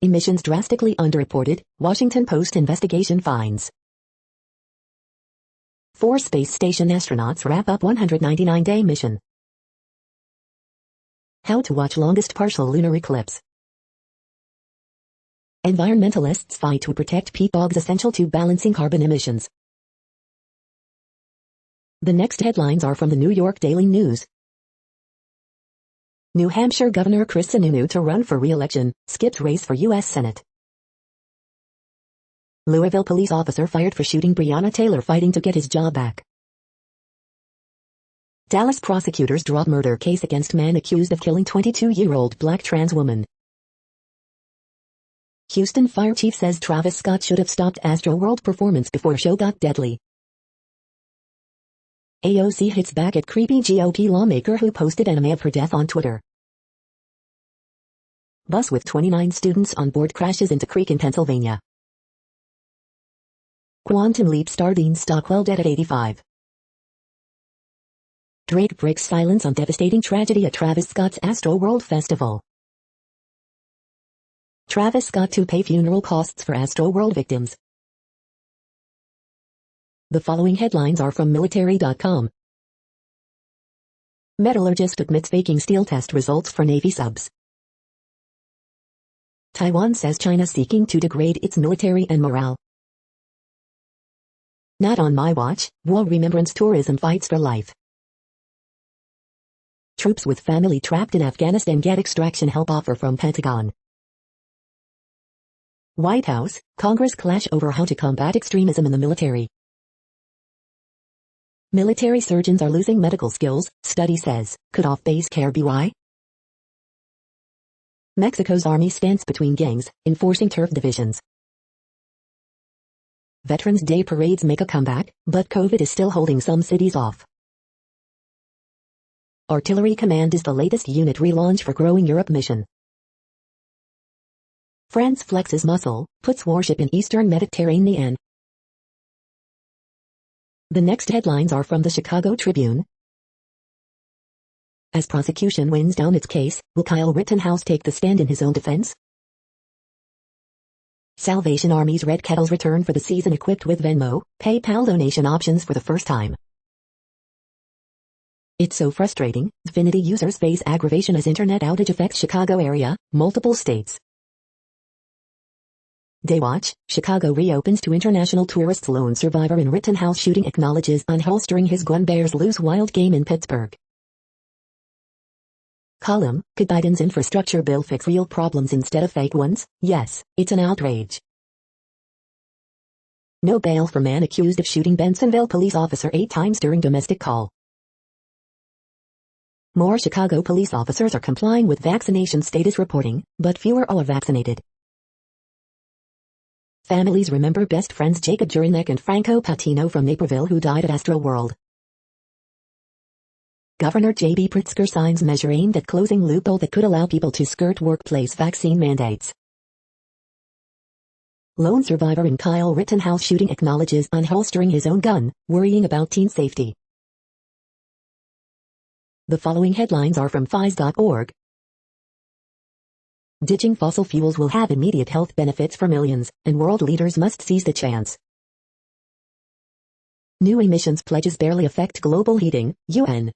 Emissions drastically underreported, Washington Post investigation finds. 4 space station astronauts wrap up 199-day mission. How to watch longest partial lunar eclipse. Environmentalists fight to protect peat bogs essential to balancing carbon emissions. The next headlines are from the New York Daily News. New Hampshire Governor Chris Sununu to run for re-election, skips race for U.S. Senate. Louisville police officer fired for shooting Breonna Taylor fighting to get his job back. Dallas prosecutors drop murder case against man accused of killing 22-year-old black trans woman. Houston fire chief says Travis Scott should have stopped Astroworld performance before show got deadly. AOC hits back at creepy GOP lawmaker who posted anime of her death on Twitter. Bus with 29 students on board crashes into creek in Pennsylvania. Quantum leap Starbeam Stockwell dead at 85. Drake breaks silence on devastating tragedy at Travis Scott's Astroworld Festival. Travis Scott to pay funeral costs for Astroworld victims. The following headlines are from military.com. Metallurgist admits faking steel test results for Navy subs. Taiwan says China seeking to degrade its military and morale. Not on my watch, War Remembrance Tourism fights for life. Troops with family trapped in Afghanistan get extraction help offer from Pentagon. White House, Congress clash over how to combat extremism in the military. Military surgeons are losing medical skills, study says. Could off-base care be why? Mexico's army stands between gangs, enforcing turf divisions. Veterans Day parades make a comeback, but COVID is still holding some cities off. Artillery Command is the latest unit relaunch for growing Europe mission. France flexes muscle, puts warship in Eastern Mediterranean. The next headlines are from the Chicago Tribune. As prosecution winds down its case, will Kyle Rittenhouse take the stand in his own defense? Salvation Army's Red Kettles return for the season equipped with Venmo, PayPal donation options for the first time. It's so frustrating, Xfinity users face aggravation as internet outage affects Chicago area, multiple states. Daywatch, Chicago reopens to international tourists. Lone survivor in Rittenhouse shooting acknowledges unholstering his gun. Bears lose wild game in Pittsburgh. Column, could Biden's infrastructure bill fix real problems instead of fake ones? Yes, it's an outrage. No bail for man accused of shooting Bensonville police officer 8 times during domestic call. More Chicago police officers are complying with vaccination status reporting, but fewer are vaccinated. Families remember best friends Jacob Jurinek and Franco Patino from Naperville who died at Astroworld. Governor J.B. Pritzker signs measure aimed at closing loophole that could allow people to skirt workplace vaccine mandates. Lone survivor in Kyle Rittenhouse shooting acknowledges unholstering his own gun, worrying about teen safety. The following headlines are from phys.org. Ditching fossil fuels will have immediate health benefits for millions, and world leaders must seize the chance. New emissions pledges barely affect global heating, UN.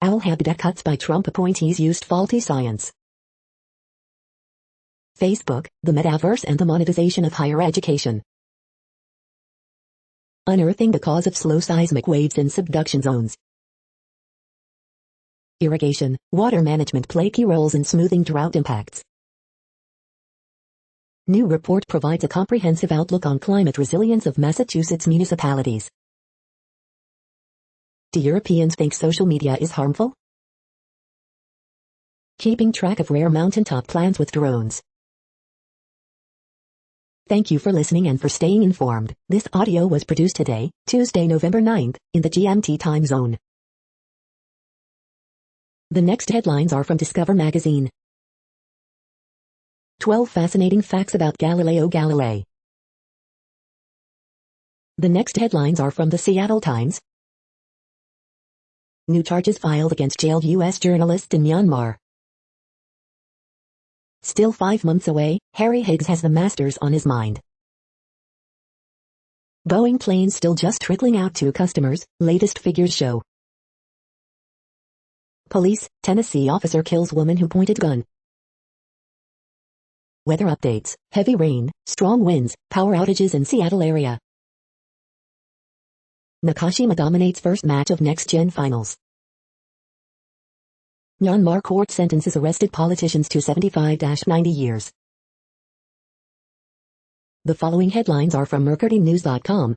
Owl habitat cuts by Trump appointees used faulty science. Facebook, the metaverse and the monetization of higher education. Unearthing the cause of slow seismic waves in subduction zones. Irrigation, water management play key roles in smoothing drought impacts. New report provides a comprehensive outlook on climate resilience of Massachusetts municipalities. Do Europeans think social media is harmful? Keeping track of rare mountaintop plants with drones. Thank you for listening and for staying informed. This audio was produced today, Tuesday, November 9th, in the GMT time zone. The next headlines are from Discover magazine. 12 fascinating facts about Galileo Galilei. The next headlines are from the Seattle Times. New charges filed against jailed U.S. journalist in Myanmar. Still 5 months away, Harry Higgs has the Masters on his mind. Boeing planes still just trickling out to customers, latest figures show. Police, Tennessee officer kills woman who pointed gun. Weather updates, heavy rain, strong winds, power outages in Seattle area. Nakashima dominates first match of next-gen finals. Myanmar court sentences arrested politicians to 75-90 years. The following headlines are from mercurynews.com.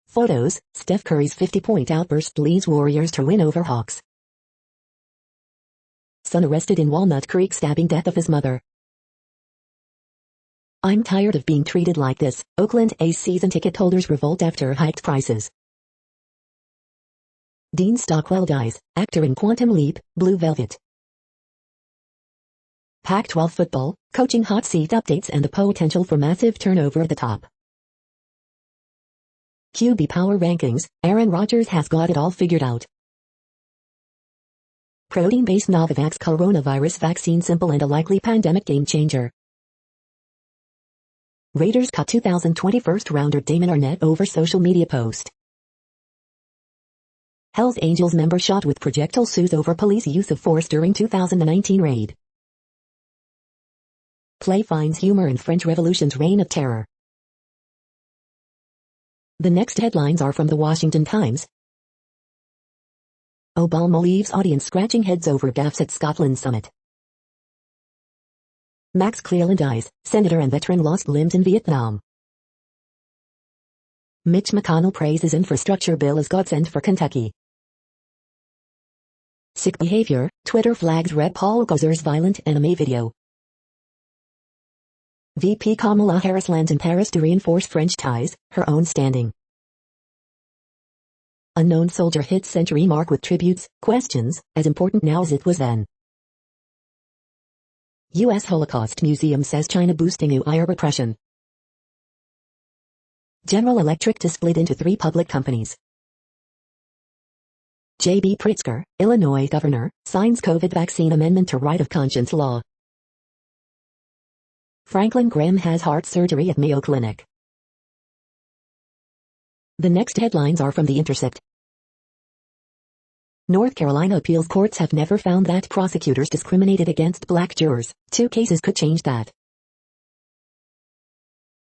Photos, Steph Curry's 50-point outburst leads Warriors to win over Hawks. Son arrested in Walnut Creek stabbing death of his mother. I'm tired of being treated like this. Oakland A's season ticket holders revolt after hiked prices. Dean Stockwell dies, actor in Quantum Leap, Blue Velvet. Pac-12 football, coaching hot seat updates and the potential for massive turnover at the top. QB power rankings, Aaron Rodgers has got it all figured out. Protein-based Novavax coronavirus vaccine simple and a likely pandemic game changer. Raiders cut 2020 first-rounder Damon Arnett over social media post. Hells Angels member shot with projectile sues over police use of force during 2019 raid. Play finds humor in French Revolution's reign of terror. The next headlines are from the Washington Times. Obama leaves audience scratching heads over gaffes at Scotland summit. Max Cleland dies, senator and veteran lost limbs in Vietnam. Mitch McConnell praises infrastructure bill as godsend for Kentucky. Sick behavior, Twitter flags Rep. Paul Gauzer's violent anime video. VP Kamala Harris lands in Paris to reinforce French ties, her own standing. Unknown soldier hits century mark with tributes, questions, as important now as it was then. U.S. Holocaust Museum says China boosting Uyghur repression. General Electric to split into 3 public companies. J.B. Pritzker, Illinois governor, signs COVID vaccine amendment to right of conscience law. Franklin Graham has heart surgery at Mayo Clinic. The next headlines are from The Intercept. North Carolina appeals courts have never found that prosecutors discriminated against black jurors. 2 cases could change that.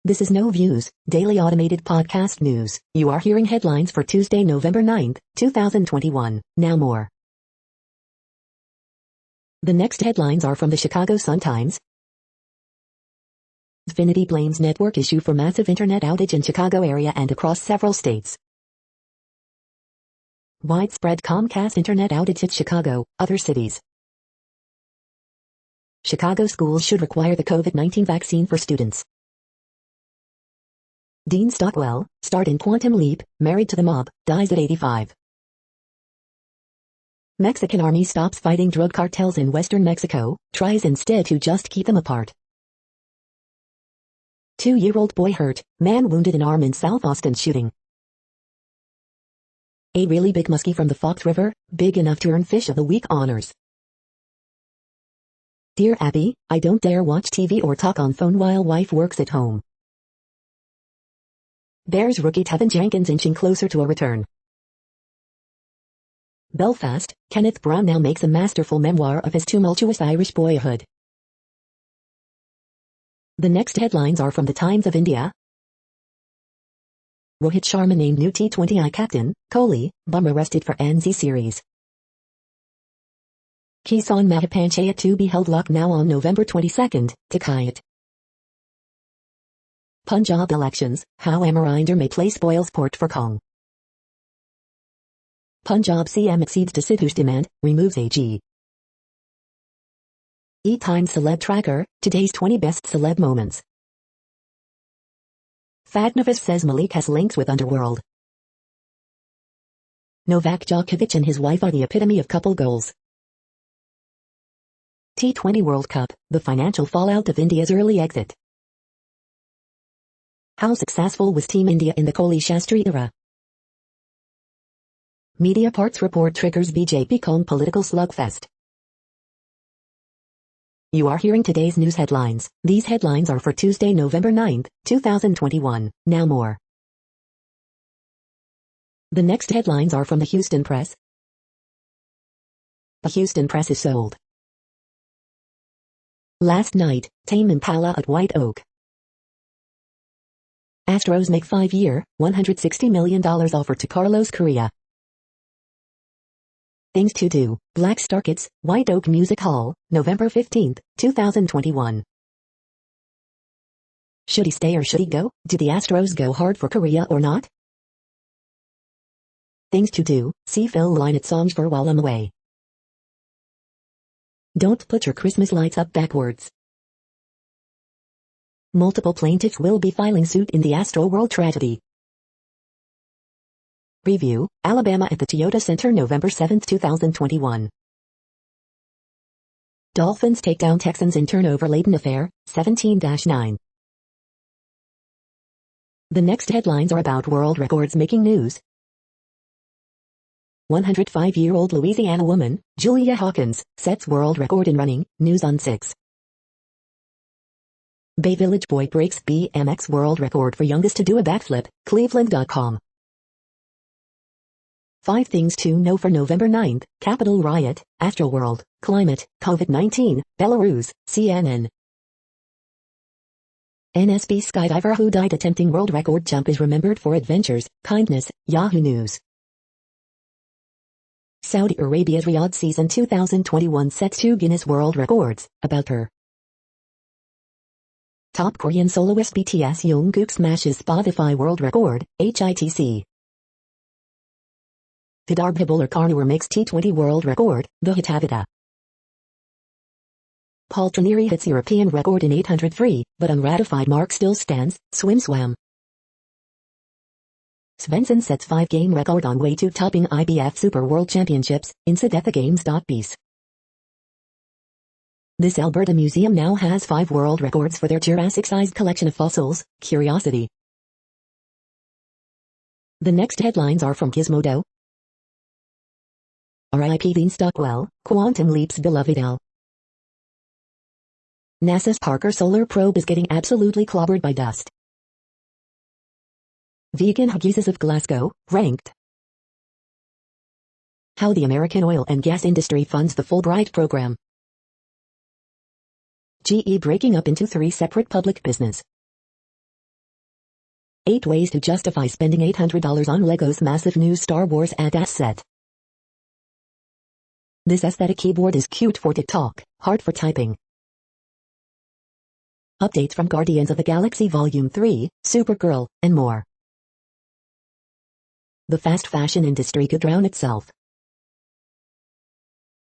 This is No Views, daily automated podcast news. You are hearing headlines for Tuesday, November 9th, 2021. Now more. The next headlines are from the Chicago Sun-Times. Xfinity blames network issue for massive internet outage in Chicago area and across several states. Widespread Comcast internet outage hit Chicago, other cities. Chicago schools should require the COVID-19 vaccine for students. Dean Stockwell, starred in Quantum Leap, married to the mob, dies at 85. Mexican army stops fighting drug cartels in western Mexico, tries instead to just keep them apart. 2-year-old boy hurt, man wounded in arm in South Austin shooting. A really big muskie from the Fox River, big enough to earn Fish of the Week honors. Dear Abby, I don't dare watch TV or talk on phone while wife works at home. Bears rookie Tevin Jenkins inching closer to a return. Belfast, Kenneth Brown now makes a masterful memoir of his tumultuous Irish boyhood. The next headlines are from the Times of India. Rohit Sharma named new T20I captain, Kohli, Bumrah rested for NZ series. Kisan Mahapanchayat to be held Lucknow on November 22, Tikayat. Punjab elections, how Amarinder may play spoils port for Kong. Punjab CM exceeds to Sidhu's demand, removes AG. E-Time Celeb Tracker, today's 20 best celeb moments. Fadnavis says Malik has links with Underworld. Novak Djokovic and his wife are the epitome of couple goals. T20 World Cup, the financial fallout of India's early exit. How successful was Team India in the Kohli Shastri era? Media parts report triggers BJP Kong political slugfest. You are hearing today's news headlines. These headlines are for Tuesday, November 9, 2021. Now more. The next headlines are from the Houston Press. The Houston Press is sold. Last night, Tame Impala at White Oak. Astros make 5-year, $160 million offer to Carlos Correa. Things to do, Black Star Kids, White Oak Music Hall, November 15, 2021. Should he stay or should he go? Did the Astros go hard for Correa or not? Things to do, see Phil Lynott songs for While I'm Away. Don't put your Christmas lights up backwards. Multiple plaintiffs will be filing suit in the Astroworld tragedy. Preview, Alabama at the Toyota Center November 7, 2021. Dolphins take down Texans in turnover-laden affair, 17-9. The next headlines are about world records making news. 105-year-old Louisiana woman, Julia Hawkins, sets world record in running, news on 6. Bay Village boy breaks BMX world record for youngest to do a backflip, Cleveland.com. 5 things to know for November 9, Capitol riot, Astroworld, climate, COVID-19, Belarus, CNN. NSB skydiver who died attempting world record jump is remembered for adventures, kindness, Yahoo News. Saudi Arabia's Riyadh season 2021 sets 2 Guinness World Records, about her. Top Korean soloist BTS Jungkook smashes Spotify World Record, HITC. Vidarbha bowler Karnur makes T20 World Record, the Hitavita. Paul Trinieri hits European record in 800 free, but unratified mark still stands, swim-swam. Svensson sets 5-game record on way to topping IBF Super World Championships, in Games.Peace. This Alberta museum now has 5 world records for their Jurassic-sized collection of fossils, Curiosity. The next headlines are from Gizmodo. RIP Dean Stockwell, Quantum Leap's beloved L. NASA's Parker Solar Probe is getting absolutely clobbered by dust. Vegan Huggies of Glasgow, ranked. How the American oil and gas industry funds the Fulbright program. GE breaking up into 3 separate public business. 8 ways to justify spending $800 on Lego's massive new Star Wars ADAS set. This aesthetic keyboard is cute for TikTok, hard for typing. Updates from Guardians of the Galaxy Volume 3, Supergirl, and more. The fast fashion industry could drown itself.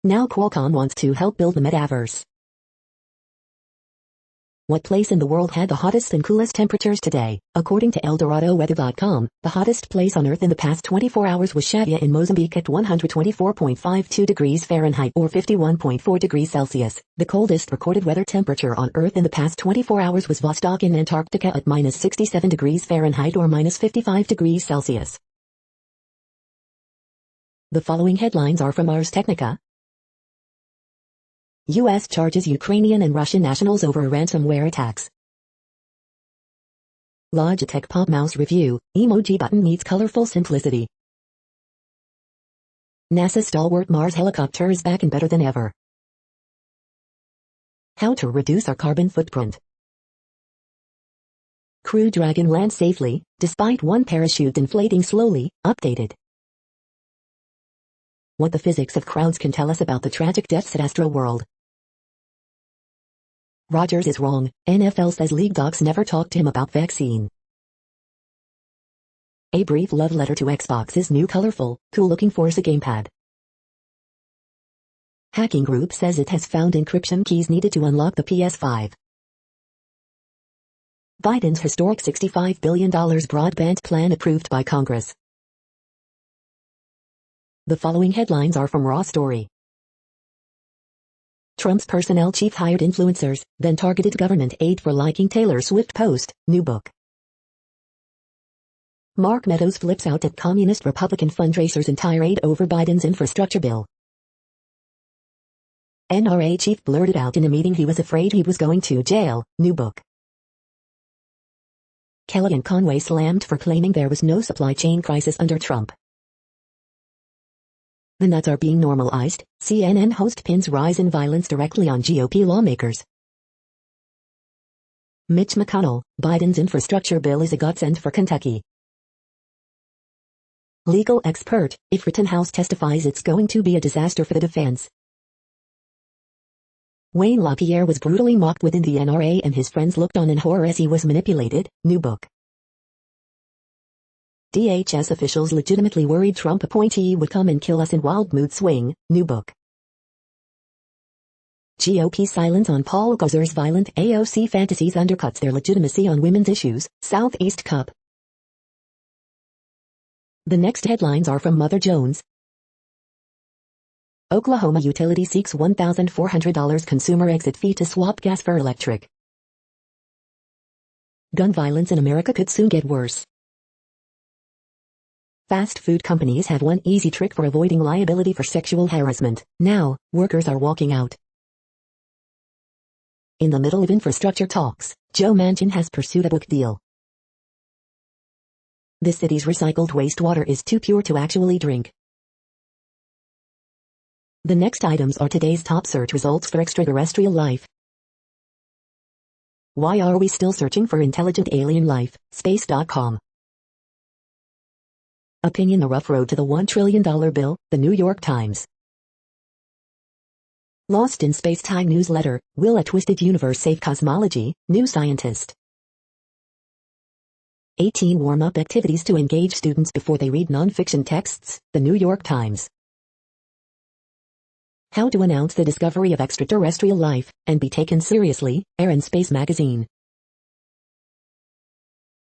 Now Qualcomm wants to help build the metaverse. What place in the world had the hottest and coolest temperatures today? According to ElDoradoWeather.com, the hottest place on Earth in the past 24 hours was Shavia in Mozambique at 124.52 degrees Fahrenheit or 51.4 degrees Celsius. The coldest recorded weather temperature on Earth in the past 24 hours was Vostok in Antarctica at minus 67 degrees Fahrenheit or minus 55 degrees Celsius. The following headlines are from Ars Technica. U.S. charges Ukrainian and Russian nationals over ransomware attacks. Logitech Pop Mouse Review, emoji button needs colorful simplicity. NASA stalwart Mars helicopter is back and better than ever. How to reduce our carbon footprint. Crew Dragon lands safely, despite one parachute inflating slowly. Updated. What the physics of crowds can tell us about the tragic deaths at Astroworld. Rodgers is wrong. NFL says league docs never talked to him about vaccine. A brief love letter to Xbox's new colorful, cool-looking Forza gamepad. Hacking group says it has found encryption keys needed to unlock the PS5. Biden's historic $65 billion broadband plan approved by Congress. The following headlines are from Raw Story. Trump's personnel chief hired influencers, then targeted government aid for liking Taylor Swift post, new book. Mark Meadows flips out at communist Republican fundraisers in tirade over Biden's infrastructure bill. NRA chief blurted out in a meeting he was afraid he was going to jail, new book. Kellyanne Conway slammed for claiming there was no supply chain crisis under Trump. The nuts are being normalized. CNN host pins rise in violence directly on GOP lawmakers. Mitch McConnell, Biden's infrastructure bill is a godsend for Kentucky. Legal expert, if Rittenhouse testifies it's going to be a disaster for the defense. Wayne LaPierre was brutally mocked within the NRA and his friends looked on in horror as he was manipulated, new book. DHS officials legitimately worried Trump appointee would come and kill us in wild mood swing, new book. GOP silence on Paul Gosar's violent AOC fantasies undercuts their legitimacy on women's issues, Southeast Cup. The next headlines are from Mother Jones. Oklahoma utility seeks $1,400 consumer exit fee to swap gas for electric. Gun violence in America could soon get worse. Fast food companies have one easy trick for avoiding liability for sexual harassment. Now, workers are walking out. In the middle of infrastructure talks, Joe Manchin has pursued a book deal. The city's recycled wastewater is too pure to actually drink. The next items are today's top search results for extraterrestrial life. Why are we still searching for intelligent alien life? Space.com. Opinion: the rough road to the $1 trillion bill, the New York Times. Lost in Space-Time newsletter, will a twisted universe save cosmology? New Scientist. 18 warm-up activities to engage students before they read non-fiction texts, the New York Times. How to announce the discovery of extraterrestrial life, and be taken seriously, Air and Space magazine.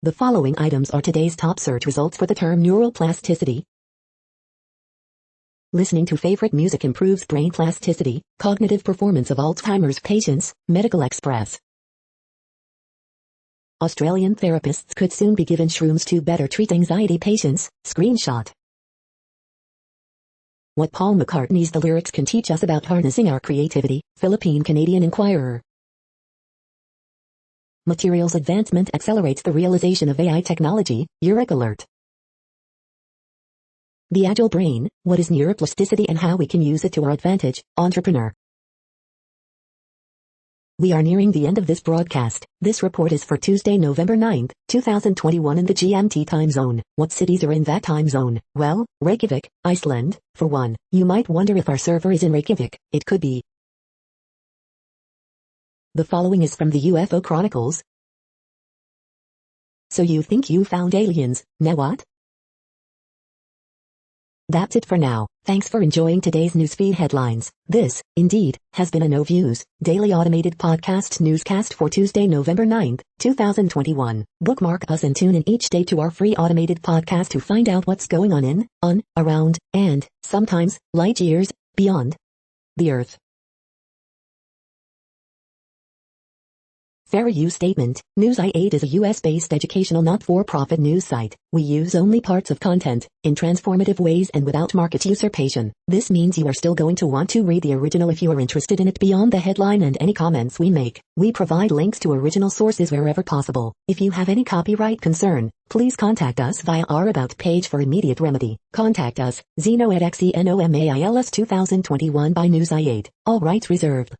The following items are today's top search results for the term neuroplasticity. Listening to favorite music improves brain plasticity, cognitive performance of Alzheimer's patients, Medical Express. Australian therapists could soon be given shrooms to better treat anxiety patients, screenshot. What Paul McCartney's The Lyrics can teach us about harnessing our creativity, Philippine-Canadian Inquirer. Materials advancement accelerates the realization of AI technology, Eureka Alert. The Agile Brain, what is neuroplasticity and how we can use it to our advantage, Entrepreneur. We are nearing the end of this broadcast. This report is for Tuesday, November 9th, 2021 in the GMT time zone. What cities are in that time zone? Well, Reykjavik, Iceland, for one. You might wonder if our server is in Reykjavik. It could be. The following is from the UFO Chronicles. So you think you found aliens, now what? That's it for now. Thanks for enjoying today's newsfeed headlines. This, indeed, has been a No Views, daily automated podcast newscast for Tuesday, November 9th, 2021. Bookmark us and tune in each day to our free automated podcast to find out what's going on, around, and, sometimes, light years, beyond the Earth. Fair use statement. Newsite is a US-based educational not-for-profit news site. We use only parts of content, in transformative ways and without market usurpation. This means you are still going to want to read the original if you are interested in it beyond the headline and any comments we make. We provide links to original sources wherever possible. If you have any copyright concern, please contact us via our About page for immediate remedy. Contact us, Zeno at XENOMAILS 2021 by Newsite. All rights reserved.